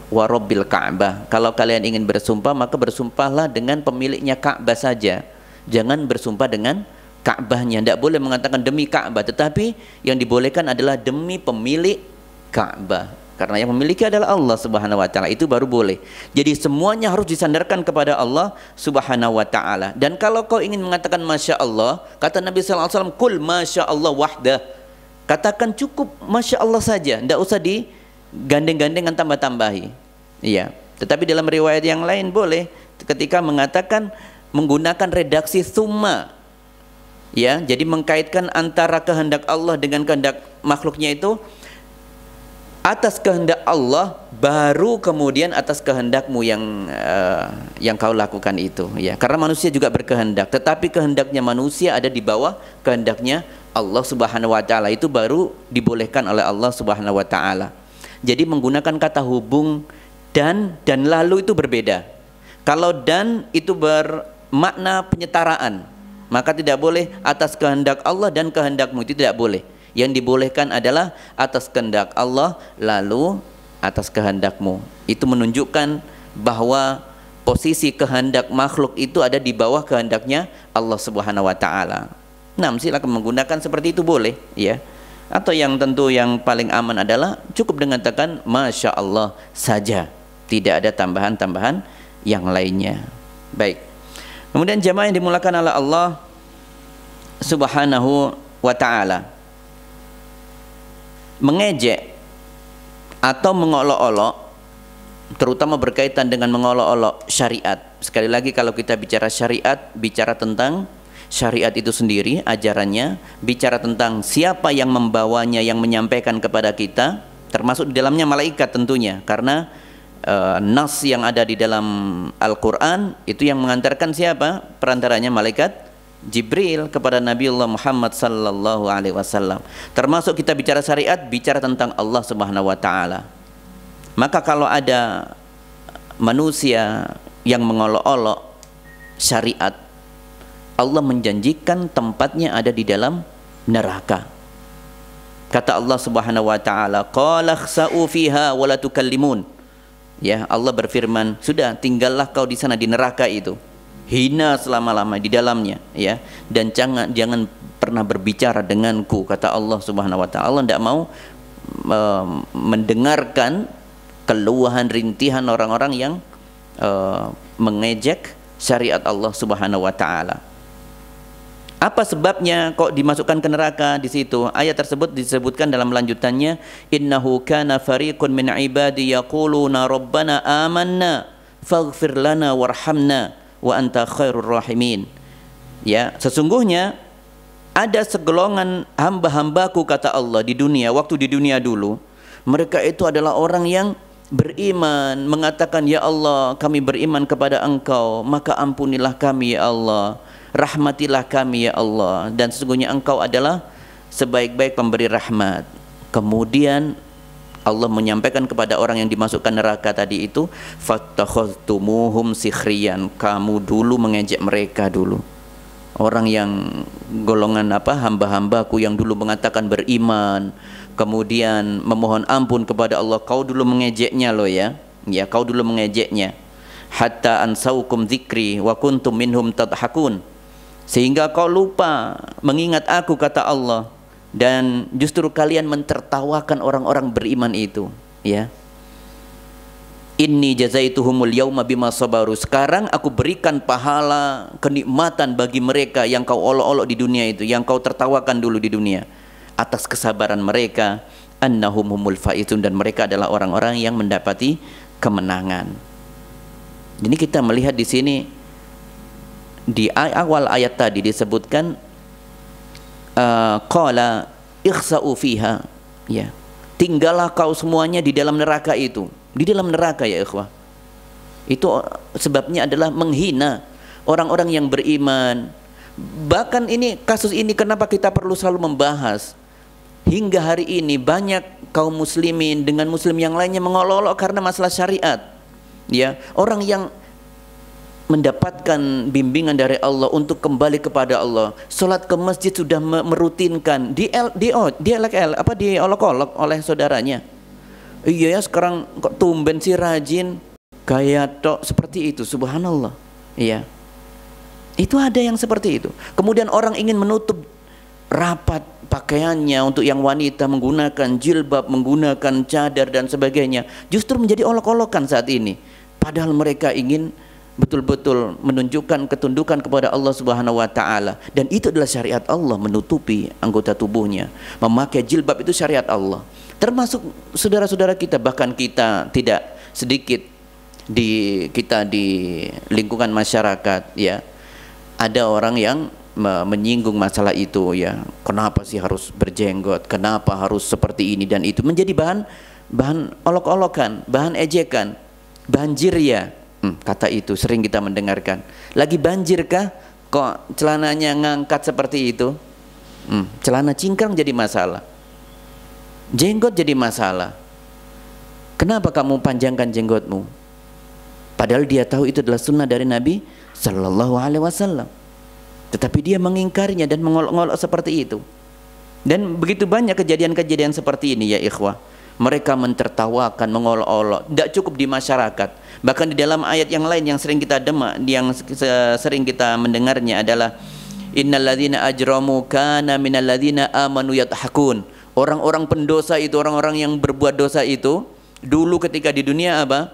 wa rabbil Ka'bah. Kalau kalian ingin bersumpah, maka bersumpahlah dengan pemiliknya Ka'bah saja. Jangan bersumpah dengan Ka'bahnya. Tidak boleh mengatakan demi Ka'bah, tetapi yang dibolehkan adalah demi pemilik Ka'bah. Karena yang memiliki adalah Allah Subhanahu wa taala, itu baru boleh. Jadi semuanya harus disandarkan kepada Allah Subhanahu wa taala. Dan kalau kau ingin mengatakan Masya Allah, kata Nabi sallallahu alaihi wasallam, kul Masya Allah wahdah. Katakan cukup Masya Allah saja, tidak usah digandeng-gandengan tambah-tambahi. Iya. Tetapi dalam riwayat yang lain boleh ketika mengatakan menggunakan redaksi summa. Ya, jadi mengkaitkan antara kehendak Allah dengan kehendak makhluknya itu. Atas kehendak Allah baru kemudian atas kehendakmu yang kau lakukan itu, ya. Karena manusia juga berkehendak, tetapi kehendaknya manusia ada di bawah kehendaknya Allah Subhanahu wa taala, itu baru dibolehkan oleh Allah Subhanahu wa taala. Jadi menggunakan kata hubung dan lalu itu berbeda. Kalau dan itu bermakna penyetaraan, maka tidak boleh atas kehendak Allah dan kehendakmu, itu tidak boleh. Yang dibolehkan adalah atas kehendak Allah lalu atas kehendakmu. Itu menunjukkan bahwa posisi kehendak makhluk itu ada di bawah kehendaknya Allah Subhanahu wa taala. Nah, silakan menggunakan seperti itu boleh, ya. Atau yang tentu yang paling aman adalah cukup dengan katakan Masya Allah saja, tidak ada tambahan-tambahan yang lainnya. Baik. Kemudian jamaah yang dimulakan oleh Allah, Subhanahu wa ta'ala mengejek atau mengolok-olok, terutama berkaitan dengan mengolok-olok syariat. Sekali lagi, kalau kita bicara syariat, bicara tentang syariat itu sendiri, ajarannya, bicara tentang siapa yang membawanya, yang menyampaikan kepada kita, termasuk di dalamnya malaikat tentunya, karena nas yang ada di dalam Al-Quran itu yang mengantarkan siapa? Perantaranya malaikat Jibril kepada Nabiullah Muhammad sallallahu alaihi wasallam. Termasuk kita bicara syariat, bicara tentang Allah Subhanahu wa taala. Maka kalau ada manusia yang mengolok-olok syariat, Allah menjanjikan tempatnya ada di dalam neraka. Kata Allah Subhanahu wa taala, qala khsa'u fiha wa la tukallimun. Ya, Allah berfirman, sudah tinggallah kau di sana di neraka itu. Hina selama-lama di dalamnya, ya, dan jangan pernah berbicara denganku, kata Allah Subhanahu wa taala. Allah tidak mau mendengarkan keluhan rintihan orang-orang yang mengejek syariat Allah Subhanahu wa taala. Apa sebabnya kok dimasukkan ke neraka di situ? Ayat tersebut disebutkan dalam lanjutannya, innahu kana fariqun min ibadi yaquluna rabbana amanna faghfir lana warhamna wa anta khairur rahimin. Ya, sesungguhnya ada segelongan hamba-hambaku, kata Allah, di dunia, waktu di dunia dulu, mereka itu adalah orang yang beriman, mengatakan, ya Allah, kami beriman kepada Engkau, maka ampunilah kami ya Allah, rahmatilah kami ya Allah, dan sesungguhnya Engkau adalah sebaik-baik pemberi rahmat. Kemudian Allah menyampaikan kepada orang yang dimasukkan neraka tadi itu, fattakhadtumuhum sikhriyan, kamu dulu mengejek mereka dulu. Orang yang golongan apa, hamba-hambaku yang dulu mengatakan beriman, kemudian memohon ampun kepada Allah, kau dulu mengejeknya loh ya. Ya, kau dulu mengejeknya. Hatta ansaukum dzikri wa kuntum minhum tadhakun. Sehingga kau lupa mengingat aku, kata Allah, dan justru kalian mentertawakan orang-orang beriman itu, ya. Inni jazaituhumul yauma bima sabaru. Sekarang aku berikan pahala kenikmatan bagi mereka yang kau olok-olok di dunia itu, yang kau tertawakan dulu di dunia, atas kesabaran mereka, annahum humul faizun, dan mereka adalah orang-orang yang mendapati kemenangan. Jadi kita melihat di sini di awal ayat tadi disebutkan qala ikhsa'u fiha, ya, tinggallah kau semuanya di dalam neraka itu. Di dalam neraka, ya ikhwah, itu sebabnya adalah menghina orang-orang yang beriman. Bahkan ini, kasus ini kenapa kita perlu selalu membahas? Hingga hari ini banyak kaum muslimin dengan muslim yang lainnya mengolok-olok karena masalah syariat, ya. Orang yang mendapatkan bimbingan dari Allah untuk kembali kepada Allah, sholat ke masjid sudah merutinkan, diolok-olok oleh saudaranya. Iya ya, sekarang kok tumben sih rajin, kayak tok seperti itu, subhanallah. Iya, itu ada yang seperti itu. Kemudian orang ingin menutup rapat pakaiannya untuk yang wanita, menggunakan jilbab, menggunakan cadar dan sebagainya, justru menjadi olok-olokan saat ini. Padahal mereka ingin betul-betul menunjukkan ketundukan kepada Allah Subhanahu wa taala, dan itu adalah syariat Allah, menutupi anggota tubuhnya. Memakai jilbab itu syariat Allah. Termasuk saudara-saudara kita, bahkan kita tidak sedikit di lingkungan masyarakat, ya, ada orang yang menyinggung masalah itu, ya. Kenapa sih harus berjenggot? Kenapa harus seperti ini dan itu? Menjadi bahan olok-olokan, bahan ejekan, banjir ya. Kata itu sering kita mendengarkan. Lagi banjirkah kok celananya ngangkat seperti itu? Celana cingkrang jadi masalah, jenggot jadi masalah. Kenapa kamu panjangkan jenggotmu? Padahal dia tahu itu adalah sunnah dari Nabi Sallallahu Alaihi Wasallam, tetapi dia mengingkarinya dan mengolok-olok seperti itu. Dan begitu banyak kejadian-kejadian seperti ini, ya ikhwah. Mereka mentertawakan, mengolok-olok. Tidak cukup di masyarakat, bahkan di dalam ayat yang lain yang sering kita demak, yang sering kita mendengarnya adalah innalladzina ajramu kana minalladzina amanu yadhakun. Orang-orang pendosa itu, orang-orang yang berbuat dosa itu dulu ketika di dunia apa?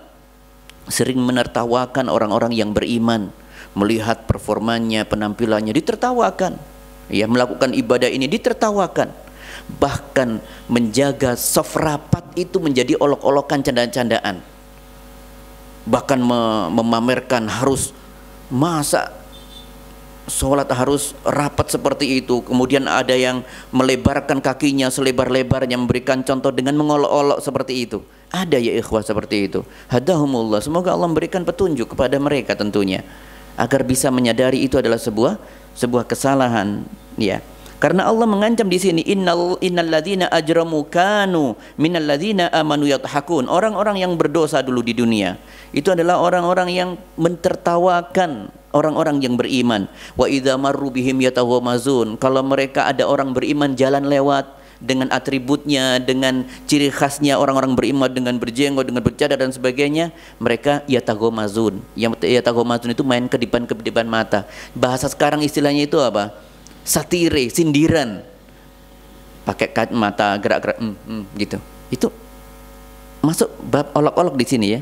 Sering menertawakan orang-orang yang beriman. Melihat performanya, penampilannya, ditertawakan. ya, melakukan ibadah ini ditertawakan. Bahkan menjaga saf rapat itu menjadi olok-olokan, candaan-candaan. Bahkan memamerkan harus, masa sholat harus rapat seperti itu. Kemudian ada yang melebarkan kakinya selebar-lebarnya, memberikan contoh dengan mengolok-olok seperti itu. Ada ya ikhwah seperti itu. Hadahumullah, semoga Allah memberikan petunjuk kepada mereka tentunya, agar bisa menyadari itu adalah sebuah kesalahan, ya. Karena Allah mengancam di sini, innal ladzina ajramu kanu minal ladzina amanu yadhakun. Orang-orang yang berdosa dulu di dunia itu adalah orang-orang yang mentertawakan orang-orang yang beriman. Wa idza marru bihim yatawamazun. Kalau mereka ada orang beriman jalan lewat dengan atributnya, dengan ciri khasnya orang-orang beriman, dengan berjenggot, dengan bercadar dan sebagainya, mereka yatagomazun. Yang yatagomazun itu main kedipan-kedipan mata. Bahasa sekarang istilahnya itu apa? Satire, sindiran, pakai mata gerak-gerak gitu. Itu masuk bab olok-olok di sini ya.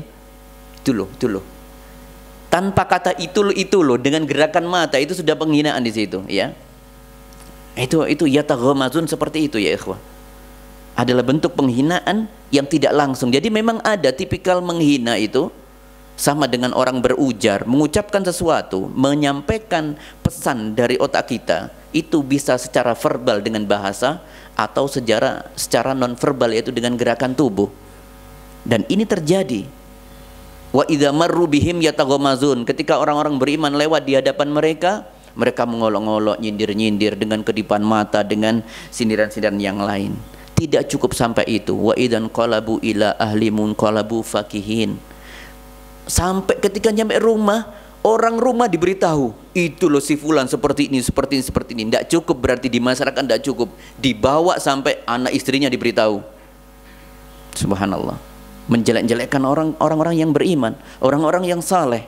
Itu loh. Tanpa kata itu loh, dengan gerakan mata itu sudah penghinaan di situ, ya. Itu yataghamazun seperti itu ya ikhwah. Adalah bentuk penghinaan yang tidak langsung. Jadi memang ada tipikal menghina itu sama dengan orang berujar, mengucapkan sesuatu, menyampaikan pesan dari otak kita. Itu bisa secara verbal dengan bahasa, atau secara non verbal, yaitu dengan gerakan tubuh. Dan ini terjadi. Wa idza marru bihim yataghamazun. Ketika orang-orang beriman lewat di hadapan mereka, mereka mengolok-olok, nyindir-nyindir dengan kedipan mata, dengan sindiran-sindiran yang lain. Tidak cukup sampai itu. Wa idzan qalabu ila ahli munqalabu fakihin. Sampai ketika nyampe rumah, orang rumah diberitahu, itu loh si fulan seperti ini. Tidak cukup, berarti di masyarakat tidak cukup. Dibawa sampai anak istrinya diberitahu. Subhanallah. Menjelek-jelekkan orang-orang yang beriman, orang-orang yang saleh,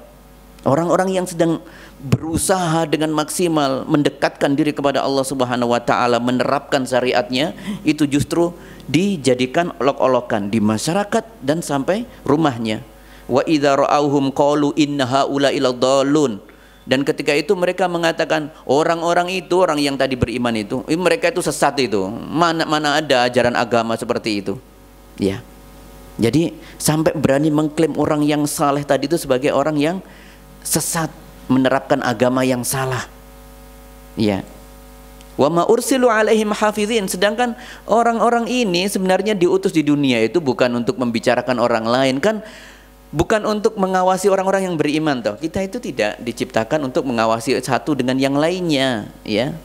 orang-orang yang sedang berusaha dengan maksimal mendekatkan diri kepada Allah Subhanahu wa taala, menerapkan syariatnya, itu justru dijadikan olok-olokan di masyarakat dan sampai rumahnya. Wa idza ra'awhum qalu inna haula'i ladallun. Dan ketika itu mereka mengatakan, orang-orang itu, orang yang tadi beriman itu, mereka itu sesat itu. Mana ada ajaran agama seperti itu. Ya. Jadi sampai berani mengklaim orang yang saleh tadi itu sebagai orang yang sesat, menerapkan agama yang salah. Ya. Wa ma ursilu alaihim hafizin. Sedangkan orang-orang ini sebenarnya diutus di dunia itu bukan untuk membicarakan orang lain, kan. Bukan untuk mengawasi orang-orang yang beriman toh. Kita itu tidak diciptakan untuk mengawasi satu dengan yang lainnya, ya.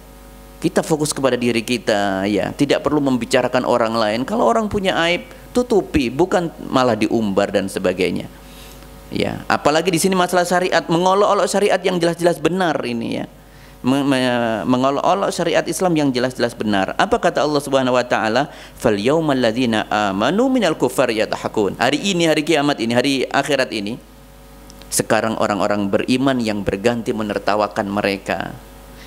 Kita fokus kepada diri kita, ya. Tidak perlu membicarakan orang lain. Kalau orang punya aib, tutupi, bukan malah diumbar dan sebagainya. Ya, apalagi di sini masalah syariat, mengolok-olok syariat yang jelas-jelas benar ini, ya. Mengolok-olok syariat Islam yang jelas-jelas benar. Apa kata Allah Subhanahu wa taala? Fal yaumal ladzina amanu minal kufar yadhakun. Hari ini, hari kiamat ini, hari akhirat ini, sekarang orang-orang beriman yang berganti menertawakan mereka.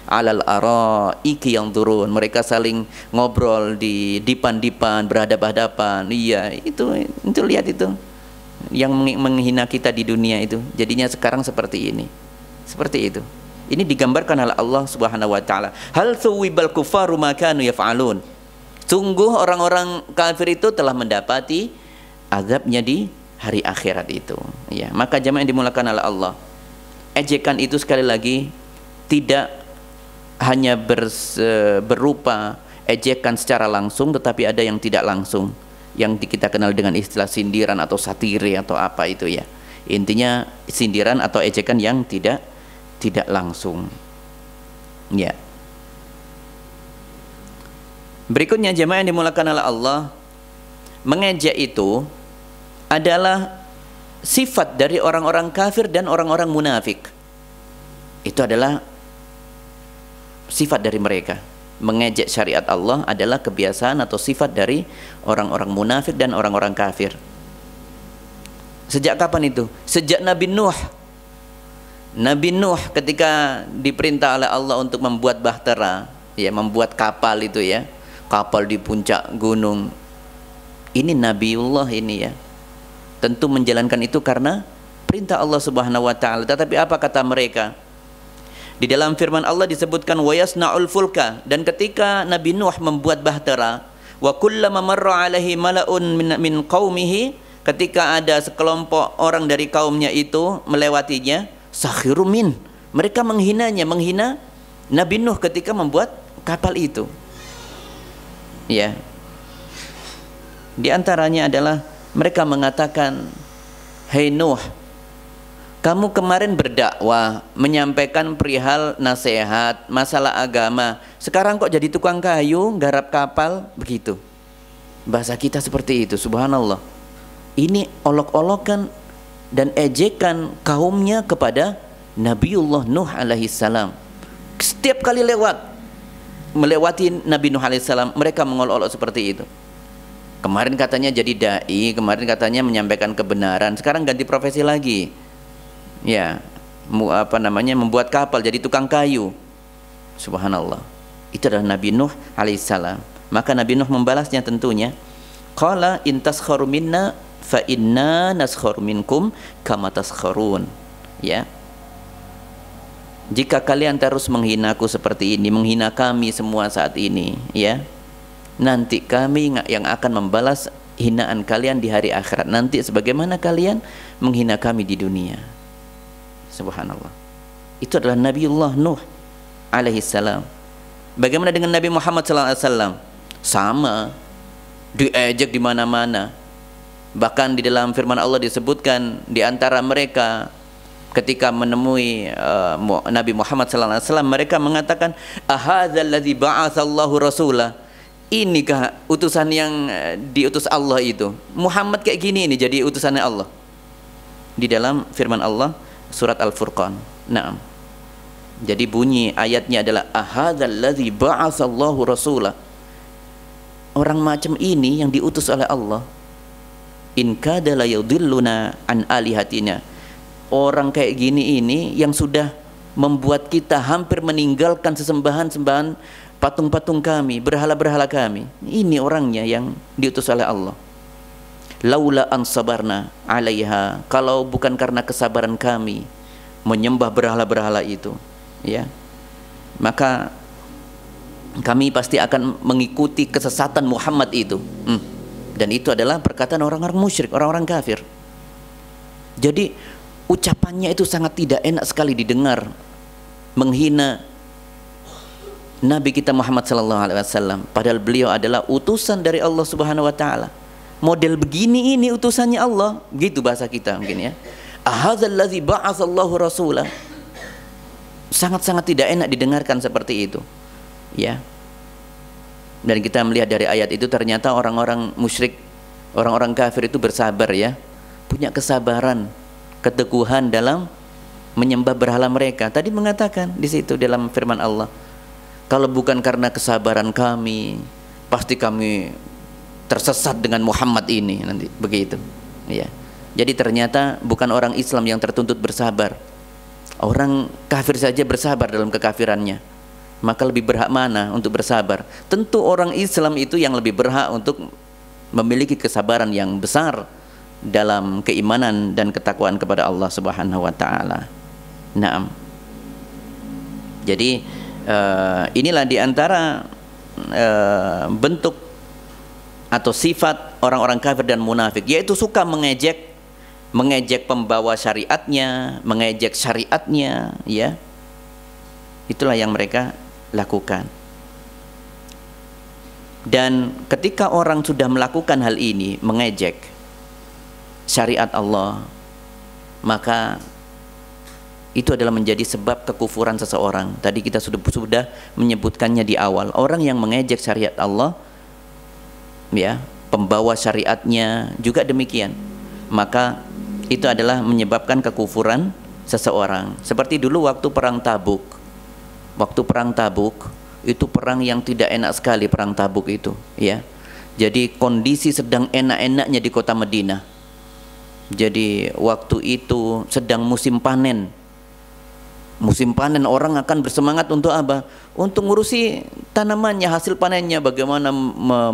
Alal araiki yang turun, mereka saling ngobrol di dipan-dipan, berhadap-hadapan. Iya, itu lihat itu yang menghina kita di dunia itu. Jadinya sekarang seperti ini. Seperti itu. Ini digambarkan oleh Allah Subhanahu wa taala. Hal thuwibal kufaru ma kanu yaf'alun. Sungguh orang-orang kafir itu telah mendapati azabnya di hari akhirat itu. Ya, maka jamaah yang dimulakan oleh Allah, ejekan itu sekali lagi tidak hanya berupa ejekan secara langsung, tetapi ada yang tidak langsung, yang kita kenal dengan istilah sindiran atau satire atau apa itu, ya. Intinya sindiran atau ejekan yang tidak langsung, ya. Berikutnya jemaah yang dimulakan oleh Allah, mengejek itu adalah sifat dari orang-orang kafir dan orang-orang munafik. Itu adalah sifat dari mereka. Mengejek syariat Allah adalah kebiasaan atau sifat dari orang-orang munafik dan orang-orang kafir. Sejak kapan itu? Sejak Nabi Nuh. Nabi Nuh ketika diperintah oleh Allah untuk membuat bahtera, ya, membuat kapal itu, ya, kapal di puncak gunung. Ini Nabiullah ini, ya. Tentu menjalankan itu karena perintah Allah Subhanahu wa taala. Tetapi apa kata mereka? Di dalam firman Allah disebutkan wa yasna'ul fulka, dan ketika Nabi Nuh membuat bahtera, wa kullama marra alaihi mala'un min qaumihi, ketika ada sekelompok orang dari kaumnya itu melewatinya, sakhiru min, mereka menghinanya, menghina Nabi Nuh ketika membuat kapal itu. Ya. Di antaranya adalah mereka mengatakan, "Hei Nuh, kamu kemarin berdakwah, menyampaikan perihal nasihat, masalah agama. Sekarang kok jadi tukang kayu, garap kapal?" Begitu. Bahasa kita seperti itu, subhanallah. Ini olok-olokan dan ejekan kaumnya kepada Nabiullah Nuh alaihissalam. Setiap kali melewati Nabi Nuh alaihissalam, mereka mengolok-olok seperti itu. Kemarin katanya jadi dai, kemarin katanya menyampaikan kebenaran, sekarang ganti profesi lagi. Ya, membuat kapal, jadi tukang kayu. Subhanallah. Itu adalah Nabi Nuh alaihissalam. Maka Nabi Nuh membalasnya tentunya, qala in taskharu minna fa inna naskharu minkum kama taskharun. Ya. Jika kalian terus menghinaku seperti ini, menghina kami semua saat ini, ya, nanti kami yang akan membalas hinaan kalian di hari akhirat, nanti sebagaimana kalian menghina kami di dunia. Subhanallah. Itu adalah Nabiullah Nuh alaihissalam. Bagaimana dengan Nabi Muhammad SAW? Sama, diejek di mana-mana. Bahkan di dalam firman Allah disebutkan, di antara mereka ketika menemui Nabi Muhammad SAW, mereka mengatakan, ahadzal ladzi ba'atsallahu rasulah, inikah utusan yang diutus Allah itu? Muhammad kayak gini ini jadi utusannya Allah. Di dalam firman Allah surat Al-Furqan. Naam. Jadi bunyi ayatnya adalah ahadzal ladzi ba'atsallahu rasulah. Orang macam ini yang diutus oleh Allah. In kada la yudilluna an alihatina. Orang kayak gini ini yang sudah membuat kita hampir meninggalkan sesembahan-sembahan patung-patung kami, berhala-berhala kami. Ini orangnya yang diutus oleh Allah. Laula an sabarna 'alaiha, kalau bukan karena kesabaran kami menyembah berhala-berhala itu, ya, maka kami pasti akan mengikuti kesesatan Muhammad itu. Dan itu adalah perkataan orang-orang musyrik, orang-orang kafir. Jadi ucapannya itu sangat tidak enak sekali didengar, menghina Nabi kita Muhammad SAW, padahal beliau adalah utusan dari Allah Subhanahu Wa Taala. Model begini ini utusannya Allah, gitu bahasa kita mungkin, ya. Ahadzal ladzi ba'atsallahu rasulah. Sangat-sangat tidak enak didengarkan seperti itu, ya. Dan kita melihat dari ayat itu ternyata orang-orang musyrik, orang-orang kafir itu bersabar, ya, punya kesabaran, keteguhan dalam menyembah berhala mereka. Tadi mengatakan di situ dalam firman Allah, kalau bukan karena kesabaran kami, pasti kami tersesat dengan Muhammad ini nanti, begitu, ya. Jadi ternyata bukan orang Islam yang tertuntut bersabar, orang kafir saja bersabar dalam kekafirannya. Maka lebih berhak mana untuk bersabar? Tentu orang Islam itu yang lebih berhak untuk memiliki kesabaran yang besar dalam keimanan dan ketakwaan kepada Allah Subhanahu Wa Taala. Naam. Jadi inilah diantara bentuk atau sifat orang-orang kafir dan munafik, yaitu suka mengejek pembawa syariatnya, mengejek syariatnya, ya. Itulah yang mereka lakukan. Dan ketika orang sudah melakukan hal ini, mengejek syariat Allah, maka itu adalah menjadi sebab kekufuran seseorang. Tadi kita sudah menyebutkannya di awal. Orang yang mengejek syariat Allah, ya, pembawa syariatnya juga demikian, maka itu adalah menyebabkan kekufuran seseorang. Seperti dulu waktu perang Tabuk. Waktu perang Tabuk itu perang yang tidak enak sekali, perang Tabuk itu, ya. Jadi kondisi sedang enak-enaknya di kota Madinah. Jadi waktu itu sedang musim panen. Musim panen, orang akan bersemangat untuk apa? Untuk ngurusi tanamannya, hasil panennya, bagaimana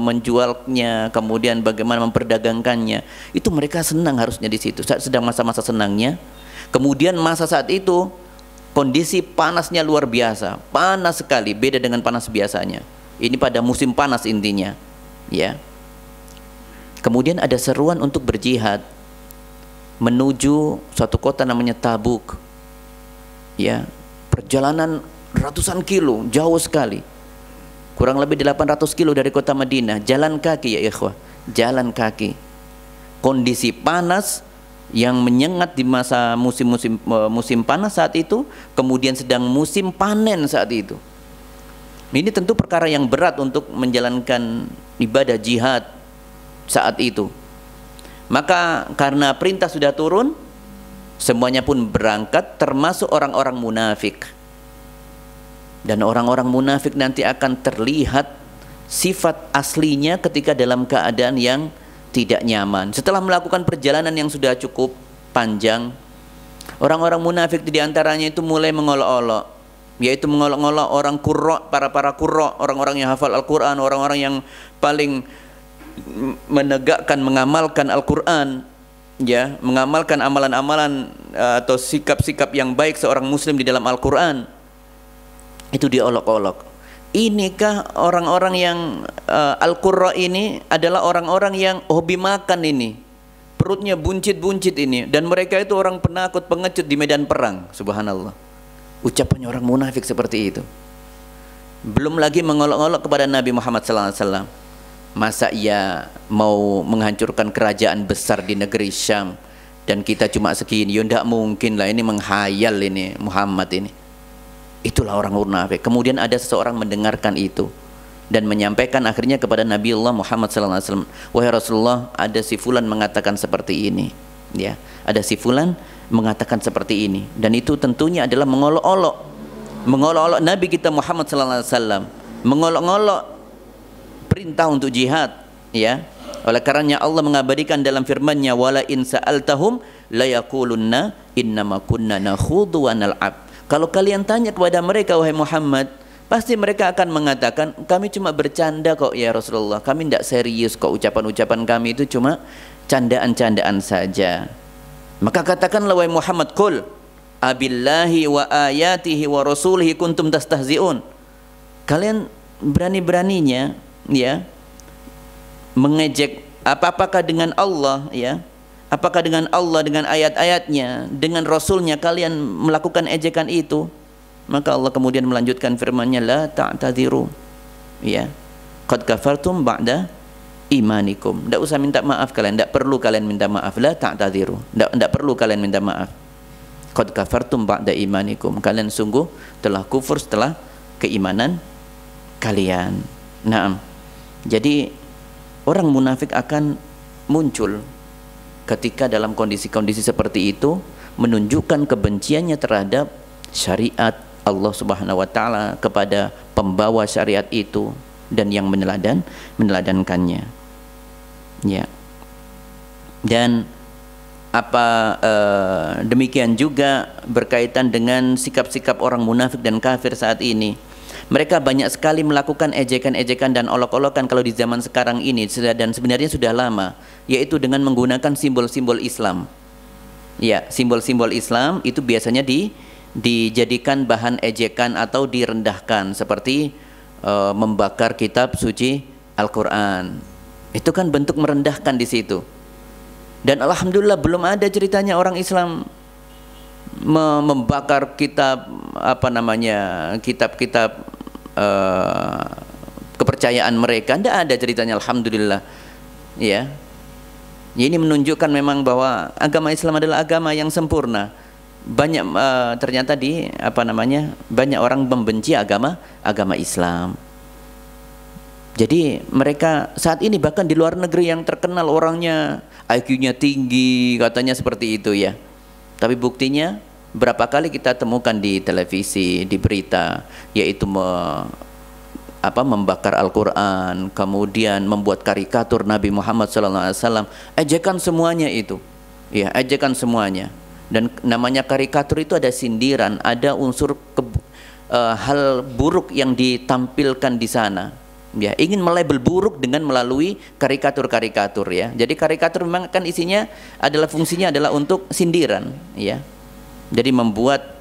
menjualnya, kemudian bagaimana memperdagangkannya. Itu mereka senang harusnya di situ, sedang masa-masa senangnya. Kemudian masa saat itu Kondisi panasnya luar biasa, panas sekali, beda dengan panas biasanya. Ini pada musim panas intinya, ya. Kemudian ada seruan untuk berjihad menuju suatu kota namanya Tabuk, ya. Perjalanan ratusan kilo, jauh sekali, kurang lebih 800 kilo dari kota Madinah, jalan kaki ya ikhwah, jalan kaki. Kondisi panas yang menyengat di masa musim panas saat itu, kemudian sedang musim panen saat itu. Ini tentu perkara yang berat untuk menjalankan ibadah jihad saat itu. Maka karena perintah sudah turun, semuanya pun berangkat, termasuk orang-orang munafik. Dan orang-orang munafik nanti akan terlihat sifat aslinya ketika dalam keadaan yang tidak nyaman. Setelah melakukan perjalanan yang sudah cukup panjang, orang-orang munafik di antaranya itu mulai mengolok-olok, yaitu mengolok-olok orang qurra, para qurra, orang-orang yang hafal Al-Quran, orang-orang yang paling menegakkan, mengamalkan Al-Quran, ya, mengamalkan amalan-amalan atau sikap-sikap yang baik seorang muslim di dalam Al-Quran. Itu diolok-olok. Inikah orang-orang yang Al-Qurra ini adalah orang-orang yang hobi makan ini, perutnya buncit-buncit ini, dan mereka itu orang penakut, pengecut di medan perang. Subhanallah, ucapannya orang munafik seperti itu. Belum lagi mengolok-olok kepada Nabi Muhammad SAW. Masa ia mau menghancurkan kerajaan besar di negeri Syam dan kita cuma segini? Ya tidak mungkin lah, ini menghayal ini Muhammad ini. Itulah orang munafik. Kemudian ada seseorang mendengarkan itu dan menyampaikan akhirnya kepada Nabiullah Muhammad SAW, wahai Rasulullah, ada si fulan mengatakan seperti ini, ya, ada si fulan mengatakan seperti ini. Dan itu tentunya adalah mengolok-olok Nabi kita Muhammad SAW, mengolok-olok perintah untuk jihad, ya. Oleh karenanya Allah mengabadikan dalam firman-Nya, wala in sa'altahum la yaqulunna innama kunna nakhudu wa nal'ab. Kalau kalian tanya kepada mereka, wahai Muhammad, pasti mereka akan mengatakan, kami cuma bercanda kok ya Rasulullah, kami tidak serius kok, ucapan-ucapan kami itu cuma candaan-candaan saja. Maka katakanlah wahai Muhammad, qul abillahi wa ayatihi wa rasulihi kuntum tastahzi'un. Kalian berani-beraninya, ya, mengejek apakah dengan Allah, ya, apakah dengan Allah, dengan ayat-ayatnya, dengan Rasulnya kalian melakukan ejekan itu? Maka Allah kemudian melanjutkan firman-Nya, la ta'tadiru, ya, qad kafartum ba'da imanikum. Tidak usah minta maaf kalian, tidak perlu kalian minta maaf. La ta'tadiru, tidak perlu kalian minta maaf. Qad kafartum ba'da imanikum, kalian sungguh telah kufur setelah keimanan kalian. Naam. Jadi orang munafik akan muncul ketika dalam kondisi-kondisi seperti itu, menunjukkan kebenciannya terhadap syariat Allah Subhanahu wa taala, kepada pembawa syariat itu dan yang meneladankannya. Ya. Dan demikian juga berkaitan dengan sikap-sikap orang munafik dan kafir saat ini. Mereka banyak sekali melakukan ejekan-ejekan dan olok-olokan kalau di zaman sekarang ini, dan sebenarnya sudah lama, yaitu dengan menggunakan simbol-simbol Islam. Ya, simbol-simbol Islam itu biasanya dijadikan bahan ejekan atau direndahkan, seperti membakar kitab suci Al-Quran. Itu kan bentuk merendahkan di situ. Dan alhamdulillah belum ada ceritanya orang Islam membakar kitab, kitab-kitab kepercayaan mereka. Tidak ada ceritanya, alhamdulillah, ya. Ini menunjukkan memang bahwa agama Islam adalah agama yang sempurna. Banyak ternyata banyak orang membenci agama Islam. Jadi mereka saat ini bahkan di luar negeri yang terkenal orangnya IQ-nya tinggi, katanya seperti itu, ya. Tapi buktinya berapa kali kita temukan di televisi, di berita, yaitu membakar Al-Quran, kemudian membuat karikatur Nabi Muhammad SAW, ejekan semuanya itu, ya, ejekan semuanya. Dan namanya karikatur itu ada sindiran, ada unsur hal buruk yang ditampilkan di sana, ya, ingin melabel buruk dengan melalui karikatur-karikatur, ya. Jadi karikatur memang kan isinya adalah, fungsinya adalah untuk sindiran, ya. Jadi membuat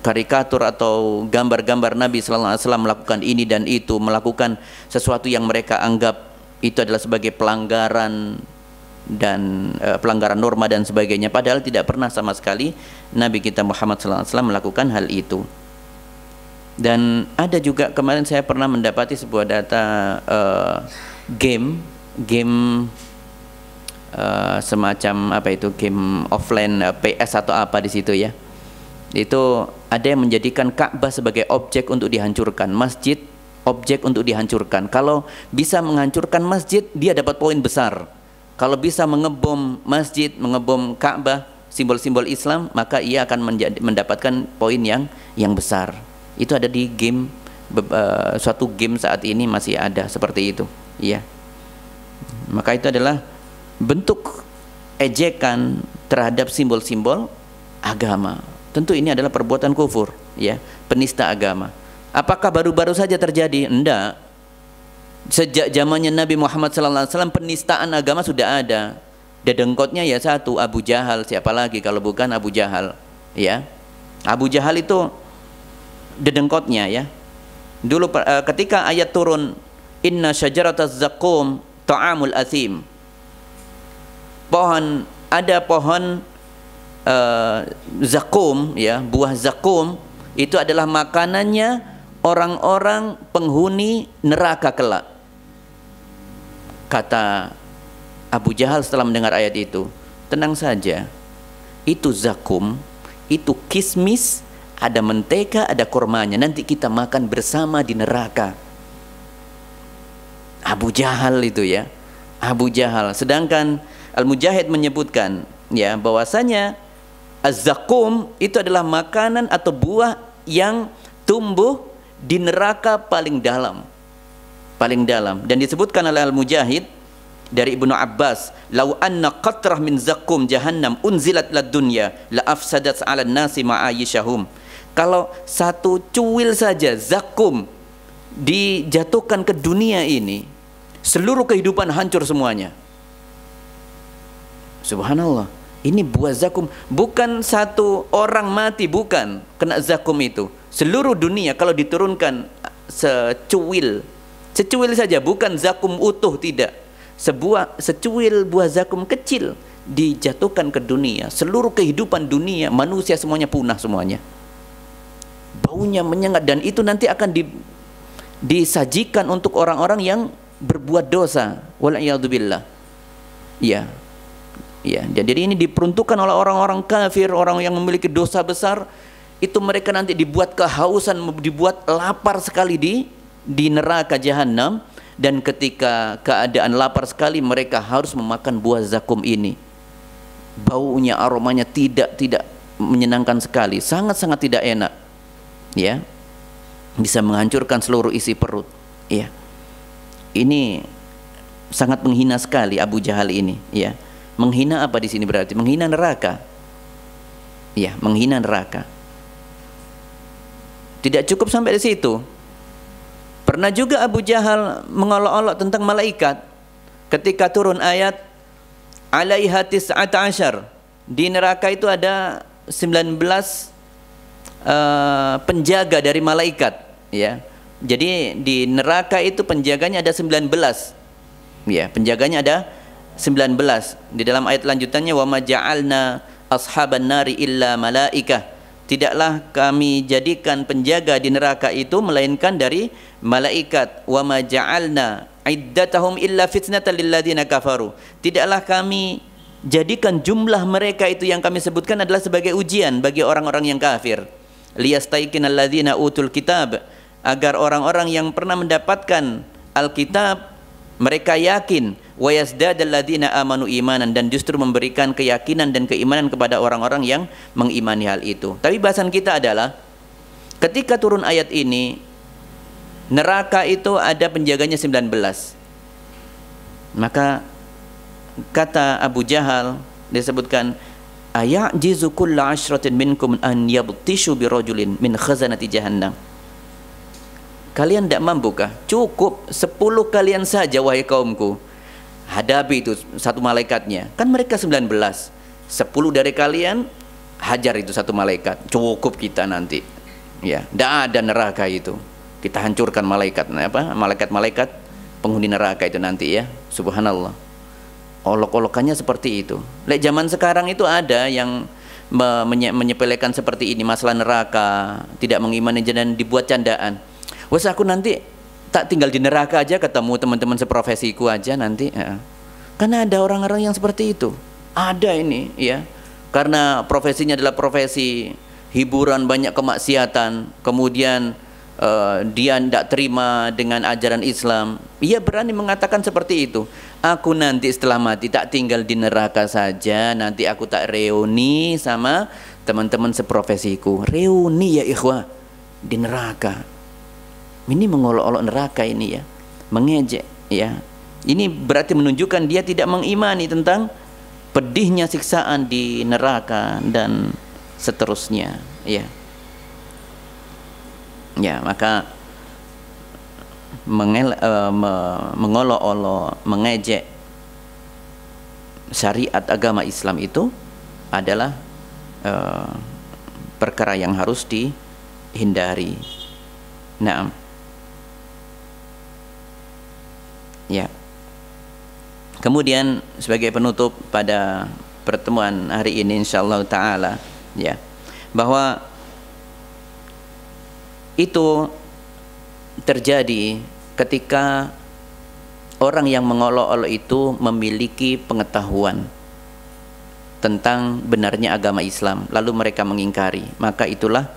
karikatur atau gambar-gambar Nabi sallallahu alaihi wasallam melakukan ini dan itu, melakukan sesuatu yang mereka anggap itu adalah sebagai pelanggaran dan pelanggaran norma dan sebagainya, padahal tidak pernah sama sekali Nabi kita Muhammad sallallahu alaihi wasallam melakukan hal itu. Dan ada juga kemarin saya pernah mendapati sebuah data game semacam apa itu, game offline PS atau apa di situ ya. Itu ada yang menjadikan Ka'bah sebagai objek untuk dihancurkan, masjid objek untuk dihancurkan. Kalau bisa menghancurkan masjid, dia dapat poin besar. Kalau bisa mengebom masjid, mengebom Ka'bah, simbol-simbol Islam, maka ia akan mendapatkan poin yang besar. Itu ada di game, suatu game saat ini masih ada seperti itu, ya. Maka itu adalah bentuk ejekan terhadap simbol-simbol agama. Tentu ini adalah perbuatan kufur, ya, penista agama. Apakah baru-baru saja terjadi? Enggak. Sejak zamannya Nabi Muhammad SAW penistaan agama sudah ada. Dedengkotnya ya satu, Abu Jahal. Siapa lagi kalau bukan Abu Jahal, ya. Abu Jahal itu dedengkotnya, ya. Dulu ketika ayat turun, inna syajarataz zakum ta'amul athim, ada pohon zakum, ya, buah zakum itu adalah makanannya orang-orang penghuni neraka kelak. Kata Abu Jahal setelah mendengar ayat itu, tenang saja, itu zakum, itu kismis, ada mentega, ada kurmanya, nanti kita makan bersama di neraka. Abu Jahal itu, ya, Abu Jahal. Sedangkan Al-Mujahid menyebutkan, ya, bahwasanya az-zakum itu adalah makanan atau buah yang tumbuh di neraka paling dalam. Paling dalam. Dan disebutkan oleh Al-Mujahid dari Ibnu Abbas, "Lau anna qatrah min zakum jahannam unzilat lad dunya la afsadat 'alan nasi ma'ayishahum." Kalau satu cuil saja zakum dijatuhkan ke dunia ini, seluruh kehidupan hancur semuanya. Subhanallah. Ini buah zakum, bukan satu orang mati, bukan kena zakum itu. Seluruh dunia kalau diturunkan secuil saja, bukan zakum utuh, tidak. Secuil buah zakum kecil dijatuhkan ke dunia, seluruh kehidupan dunia, manusia semuanya punah semuanya. Baunya menyengat, dan itu nanti akan disajikan untuk orang-orang yang berbuat dosa. Wal'iyadzubillah. Ya. Ya, jadi ini diperuntukkan oleh orang-orang kafir, orang yang memiliki dosa besar. Itu mereka nanti dibuat kehausan, dibuat lapar sekali di neraka jahanam, dan ketika keadaan lapar sekali mereka harus memakan buah zakum ini. Baunya, aromanya tidak menyenangkan sekali, sangat-sangat tidak enak, ya. Bisa menghancurkan seluruh isi perut, ya. Ini sangat menghina sekali Abu Jahal ini, ya. Menghina apa di sini berarti? Menghina neraka. Ya, menghina neraka. Tidak cukup sampai di situ. Pernah juga Abu Jahal mengolok-olok tentang malaikat. Ketika turun ayat alaiha tis'ata asyar, di neraka itu ada 19 penjaga dari malaikat, ya. Jadi di neraka itu penjaganya ada 19. Ya, penjaganya ada 19. Di dalam ayat lanjutannya, wa ma ja'alna ashaban nari illa malaikah, tidaklah kami jadikan penjaga di neraka itu melainkan dari malaikat. Wa ma ja'alna iddatahum illa fitnatan lil ladzina kafaru, tidaklah kami jadikan jumlah mereka itu yang kami sebutkan adalah sebagai ujian bagi orang-orang yang kafir. Liyastaiqinal ladzina utul kitab, agar orang-orang yang pernah mendapatkan Alkitab mereka yakin, wa yazdadal ladzina amanu imanan, dan justru memberikan keyakinan dan keimanan kepada orang-orang yang mengimani hal itu. Tapi bahasan kita adalah ketika turun ayat ini, neraka itu ada penjaganya 19. Maka kata Abu Jahal, disebutkan, ayajizu kullu ashratin minkum an yabtishu birajulin min khazanati jahannam. Kalian tidak mampukah? Cukup 10 kalian saja, wahai kaumku, hadapi itu satu malaikatnya. Kan mereka 19. 10 dari kalian hajar itu satu malaikat, cukup kita nanti. Ya, tidak ada neraka itu. Kita hancurkan malaikat, malaikat-malaikat penghuni neraka itu nanti ya. Subhanallah. Olok-olokannya seperti itu. Lek zaman sekarang itu ada yang menyepelekan seperti ini, masalah neraka, tidak mengimani dan dibuat candaan. Wes aku nanti tak tinggal di neraka aja, ketemu teman-teman seprofesiku aja nanti. Ya. Karena ada orang-orang yang seperti itu. Ada ini ya. Karena profesinya adalah profesi hiburan, banyak kemaksiatan, kemudian dia tidak terima dengan ajaran Islam, ia berani mengatakan seperti itu. Aku nanti setelah mati tak tinggal di neraka saja, nanti aku tak reuni sama teman-teman seprofesiku. Reuni ya ikhwah di neraka. Ini mengolok-olok neraka ini ya, mengejek ya. Ini berarti menunjukkan dia tidak mengimani tentang pedihnya siksaan di neraka dan seterusnya ya. Ya, maka mengolok-olok, mengejek syariat agama Islam itu adalah perkara yang harus dihindari. Nah, ya. Kemudian sebagai penutup pada pertemuan hari ini insyaallah taala ya, bahwa itu terjadi ketika orang yang mengolok-olok itu memiliki pengetahuan tentang benarnya agama Islam, lalu mereka mengingkari, maka itulah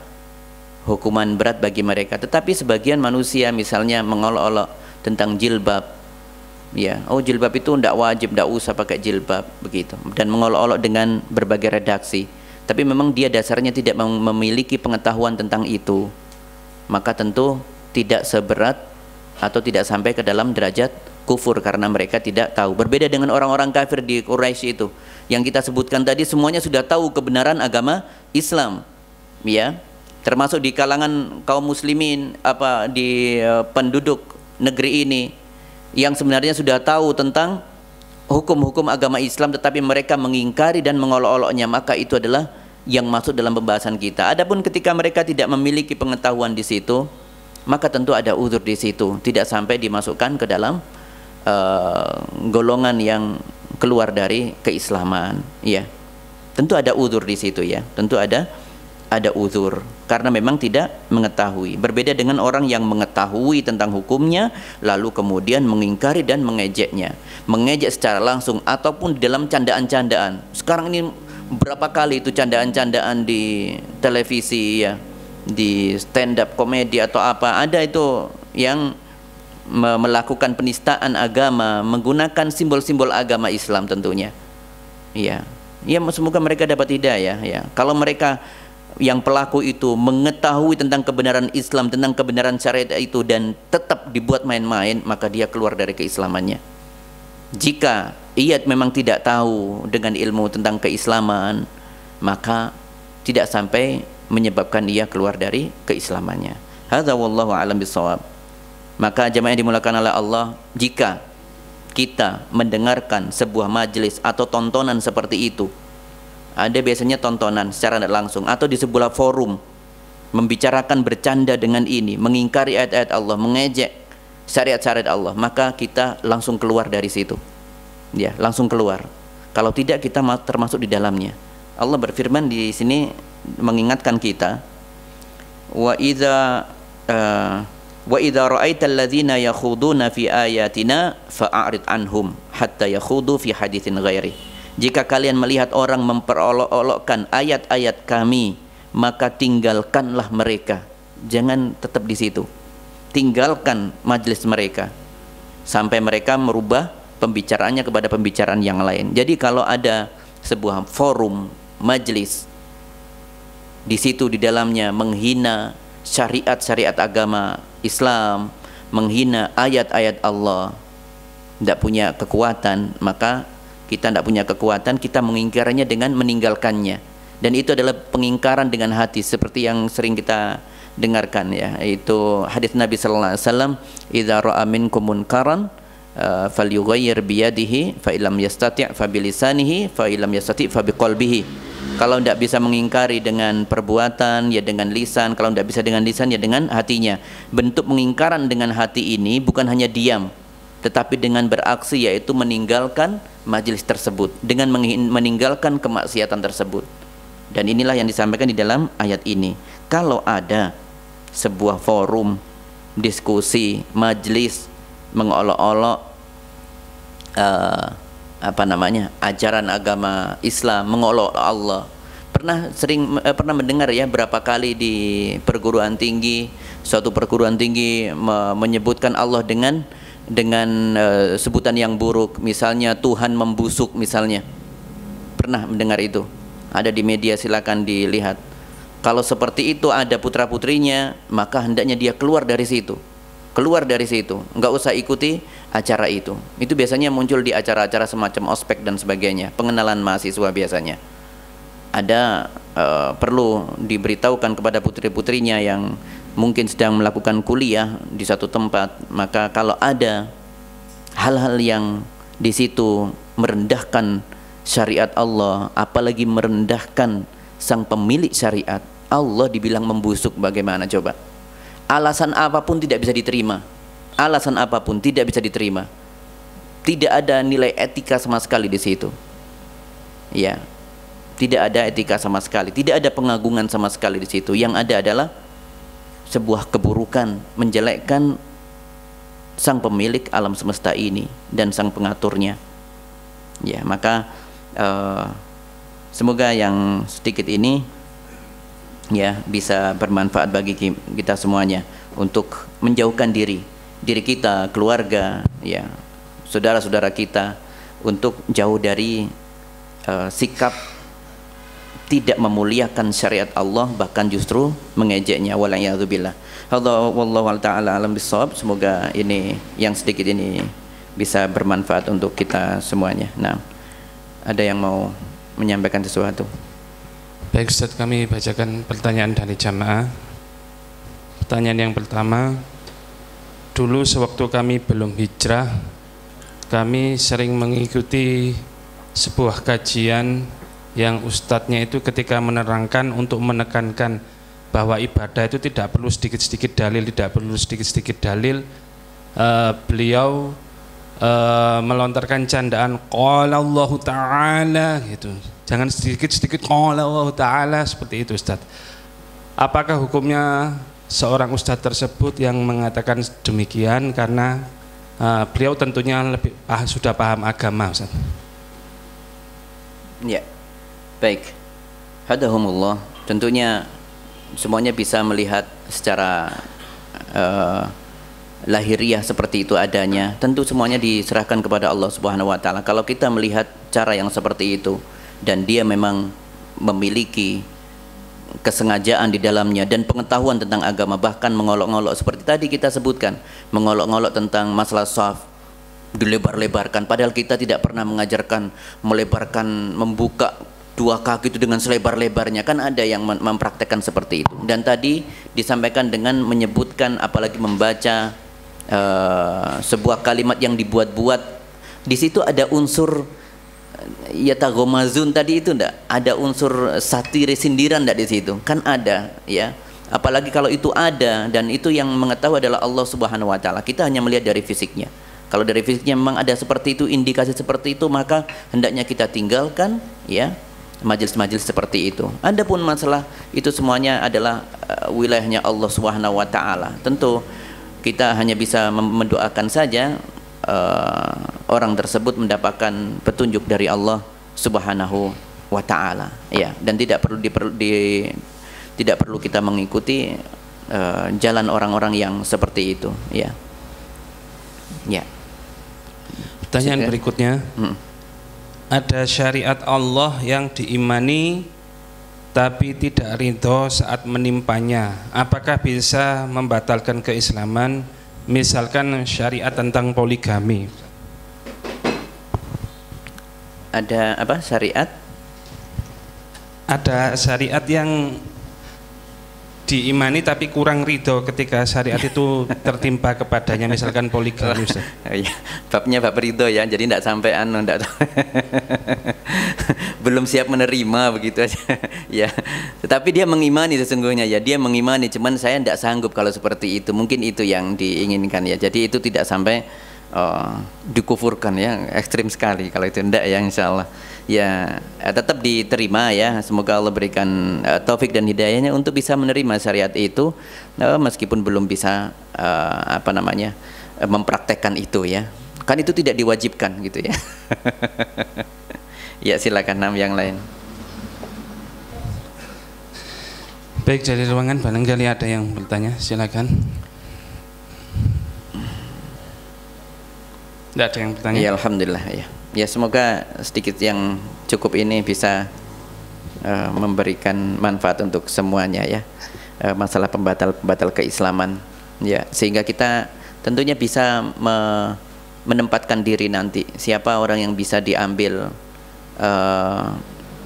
hukuman berat bagi mereka. Tetapi sebagian manusia misalnya mengolok-olok tentang jilbab, ya, oh jilbab itu tidak wajib, tidak usah pakai jilbab begitu, dan mengolok-olok dengan berbagai redaksi, tapi memang dia dasarnya tidak memiliki pengetahuan tentang itu, maka tentu tidak seberat atau tidak sampai ke dalam derajat kufur karena mereka tidak tahu. Berbeda dengan orang-orang kafir di Quraisy itu yang kita sebutkan tadi, semuanya sudah tahu kebenaran agama Islam ya, termasuk di kalangan kaum muslimin di penduduk negeri ini yang sebenarnya sudah tahu tentang hukum-hukum agama Islam, tetapi mereka mengingkari dan mengolok-oloknya, maka itu adalah yang masuk dalam pembahasan kita. Adapun ketika mereka tidak memiliki pengetahuan di situ, maka tentu ada uzur di situ, tidak sampai dimasukkan ke dalam golongan yang keluar dari keislaman ya. Tentu ada uzur di situ ya, tentu ada uzur karena memang tidak mengetahui. Berbeda dengan orang yang mengetahui tentang hukumnya lalu kemudian mengingkari dan mengejeknya, mengejek secara langsung ataupun di dalam candaan-candaan. Sekarang ini berapa kali itu candaan-candaan di televisi ya, di stand up komedi atau apa, ada itu yang melakukan penistaan agama menggunakan simbol-simbol agama Islam tentunya. Iya. Ya, semoga mereka dapat hidayah ya. Kalau mereka yang pelaku itu mengetahui tentang kebenaran Islam, tentang kebenaran syariat itu dan tetap dibuat main-main, maka dia keluar dari keislamannya. Jika ia memang tidak tahu dengan ilmu tentang keislaman, maka tidak sampai menyebabkan ia keluar dari keislamannya. Hadza wallahu a'lam bissawab. Maka jemaah yang dimuliakan oleh Allah, jika kita mendengarkan sebuah majelis atau tontonan seperti itu, ada biasanya tontonan secara tidak langsung atau di sebuah forum membicarakan bercanda dengan ini, mengingkari ayat-ayat Allah, mengejek syariat-syariat Allah, maka kita langsung keluar dari situ ya, langsung keluar. Kalau tidak kita termasuk di dalamnya. Allah berfirman di sini mengingatkan kita, wa idza ra'aital ladzina yakhuduna fi ayatina fa'arid anhum hatta yakhudu fi haditsin ghairi. Jika kalian melihat orang memperolok-olokkan ayat-ayat kami, maka tinggalkanlah mereka, jangan tetap di situ, tinggalkan majelis mereka sampai mereka merubah pembicaraannya kepada pembicaraan yang lain. Jadi kalau ada sebuah forum majelis, di situ di dalamnya menghina syariat-syariat agama Islam, menghina ayat-ayat Allah, tidak punya kekuatan, maka kita tidak punya kekuatan, kita mengingkarinya dengan meninggalkannya. Dan itu adalah pengingkaran dengan hati, seperti yang sering kita dengarkan ya, yaitu hadis Nabi sallallahu alaihi wasallam, idza ra'a minkum munkaran falyughayyir biyadihi fa illam yastati' fa bilisanihi fa illam yastati' fa biqalbihi. Kalau tidak bisa mengingkari dengan perbuatan, ya dengan lisan. Kalau tidak bisa dengan lisan, ya dengan hatinya. Bentuk pengingkaran dengan hati ini bukan hanya diam, tetapi dengan beraksi, yaitu meninggalkan majelis tersebut, dengan meninggalkan kemaksiatan tersebut. Dan inilah yang disampaikan di dalam ayat ini. Kalau ada sebuah forum, diskusi, majelis mengolok-olok ajaran agama Islam, mengolok Allah. Pernah mendengar ya berapa kali di perguruan tinggi, suatu perguruan tinggi menyebutkan Allah dengan sebutan yang buruk, misalnya Tuhan membusuk misalnya. Pernah mendengar itu? Ada di media, silakan dilihat. Kalau seperti itu ada putra-putrinya, maka hendaknya dia keluar dari situ. Keluar dari situ, nggak usah ikuti acara itu. Itu biasanya muncul di acara-acara semacam ospek dan sebagainya, pengenalan mahasiswa biasanya. Ada perlu diberitahukan kepada putri-putrinya yang mungkin sedang melakukan kuliah di satu tempat, maka kalau ada hal-hal yang di situ merendahkan syariat Allah, apalagi merendahkan sang pemilik syariat, Allah dibilang membusuk, bagaimana coba? Alasan apapun tidak bisa diterima. Alasan apapun tidak bisa diterima. Tidak ada nilai etika sama sekali di situ. Ya. Tidak ada etika sama sekali, tidak ada pengagungan sama sekali di situ. Yang ada adalah sebuah keburukan, menjelekkan sang pemilik alam semesta ini dan sang pengaturnya. Ya, maka semoga yang sedikit ini ya bisa bermanfaat bagi kita semuanya untuk menjauhkan diri kita, keluarga, ya, saudara-saudara kita, untuk jauh dari sikap tidak memuliakan syariat Allah, bahkan justru mengejeknya. Wala'iyadzubillah. Wallahu ta'ala alam bisawab. Semoga ini yang sedikit ini bisa bermanfaat untuk kita semuanya. Nah, ada yang mau menyampaikan sesuatu? Baik Ustaz, kami bacakan pertanyaan dari jamaah. Pertanyaan yang pertama, dulu sewaktu kami belum hijrah, kami sering mengikuti sebuah kajian yang ustadznya itu ketika menerangkan untuk menekankan bahwa ibadah itu tidak perlu sedikit-sedikit dalil, beliau melontarkan candaan qala Allah Ta'ala gitu. Jangan sedikit-sedikit qala Allah Ta'ala seperti itu Ustadz. Apakah hukumnya seorang ustadz tersebut yang mengatakan demikian karena beliau tentunya sudah paham agama Ustadz? Ya. Baik, hadahumullah. Tentunya semuanya bisa melihat secara lahiriah seperti itu adanya. Tentu semuanya diserahkan kepada Allah Subhanahu wa taala. Kalau kita melihat cara yang seperti itu dan dia memang memiliki kesengajaan di dalamnya dan pengetahuan tentang agama, bahkan mengolok-olok seperti tadi kita sebutkan, mengolok-olok tentang masalah shaf, dilebar-lebarkan, padahal kita tidak pernah mengajarkan melebarkan, membuka dua kaki itu dengan selebar-lebarnya. Kan ada yang mempraktekkan seperti itu. Dan tadi disampaikan dengan menyebutkan, apalagi membaca sebuah kalimat yang dibuat-buat. Di situ ada unsur yatagomazun tadi itu ndak? Ada unsur satire, sindiran ndak di situ? Kan ada, ya. Apalagi kalau itu ada dan itu yang mengetahui adalah Allah Subhanahu wa taala. Kita hanya melihat dari fisiknya. Kalau dari fisiknya memang ada seperti itu, indikasi seperti itu, maka hendaknya kita tinggalkan, ya, majelis-majelis seperti itu. Adapun masalah itu semuanya adalah wilayahnya Allah Subhanahu wa taala. Tentu kita hanya bisa mendoakan saja orang tersebut mendapatkan petunjuk dari Allah Subhanahu wa taala, ya, dan tidak perlu kita mengikuti jalan orang-orang yang seperti itu, ya. Ya. Pertanyaan berikutnya. Ada syariat Allah yang diimani tapi tidak ridho saat menimpanya. Apakah bisa membatalkan keislaman? Misalkan syariat tentang poligami. Ada apa syariat? Ada syariat yang diimani tapi kurang ridho ketika syariat itu tertimpa kepadanya, misalkan poligami Ustaz. Ya, babnya bab ridho ya, jadi tidak sampai belum siap menerima begitu aja. Ya, tetapi dia mengimani sesungguhnya ya, dia mengimani, cuman saya tidak sanggup kalau seperti itu. Mungkin itu yang diinginkan ya. Jadi itu tidak sampai dikufurkan ya, ekstrim sekali kalau itu tidak ya, insya Allah ya, tetap diterima ya. Semoga Allah berikan taufik dan hidayahnya untuk bisa menerima syariat itu, meskipun belum bisa mempraktekkan itu ya, kan itu tidak diwajibkan gitu ya. Ya silakan yang lain. Baik, dari ruangan barangkali ada yang bertanya, silakan. Tidak ada yang bertanya? Ya Alhamdulillah ya. Ya semoga sedikit yang cukup ini bisa memberikan manfaat untuk semuanya ya. Masalah pembatal keislaman ya, sehingga kita tentunya bisa menempatkan diri nanti siapa orang yang bisa diambil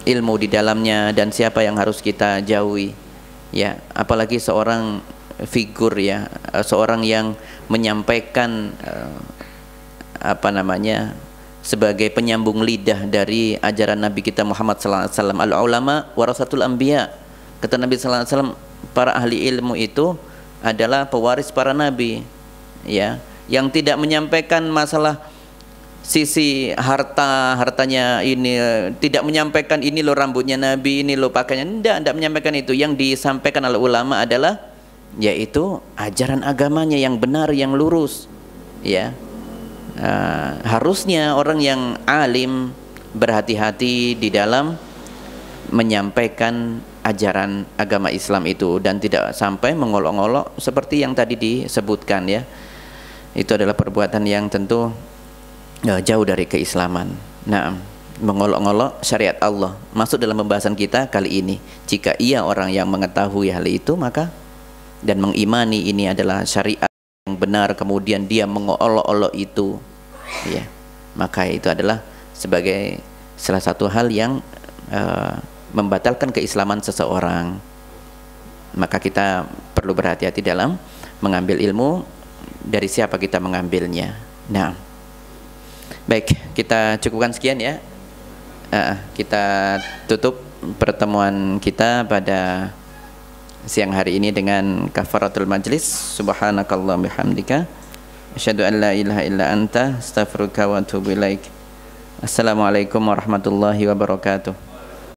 ilmu di dalamnya dan siapa yang harus kita jauhi ya, apalagi seorang figur ya, seorang yang menyampaikan sebagai penyambung lidah dari ajaran Nabi kita Muhammad sallallahu alaihi wasallam. Al-ulama warasatul anbiya. Kata Nabi sallallahu alaihi wasallam, para ahli ilmu itu adalah pewaris para nabi. Ya, yang tidak menyampaikan masalah sisi hartanya ini, tidak menyampaikan ini lo rambutnya Nabi, ini lo pakaiannya, tidak menyampaikan itu. Yang disampaikan oleh ulama adalah yaitu ajaran agamanya yang benar, yang lurus ya. Harusnya orang yang alim berhati-hati di dalam menyampaikan ajaran agama Islam itu dan tidak sampai mengolok-olok seperti yang tadi disebutkan ya. Itu adalah perbuatan yang tentu jauh dari keislaman. Nah, mengolok-olok syariat Allah masuk dalam pembahasan kita kali ini. Jika ia orang yang mengetahui hal itu maka dan mengimani ini adalah syariat yang benar, kemudian dia mengolok-olok itu ya, maka itu adalah sebagai salah satu hal yang membatalkan keislaman seseorang. Maka kita perlu berhati-hati dalam mengambil ilmu, dari siapa kita mengambilnya. Nah, baik, kita cukupkan sekian ya. Kita tutup pertemuan kita pada siang hari ini dengan kafaratul majlis. Subhanakallah bihamdika asyhadu an la ilaha illa anta astaghfiruka wa atubu ilaik. Assalamualaikum warahmatullahi wabarakatuh.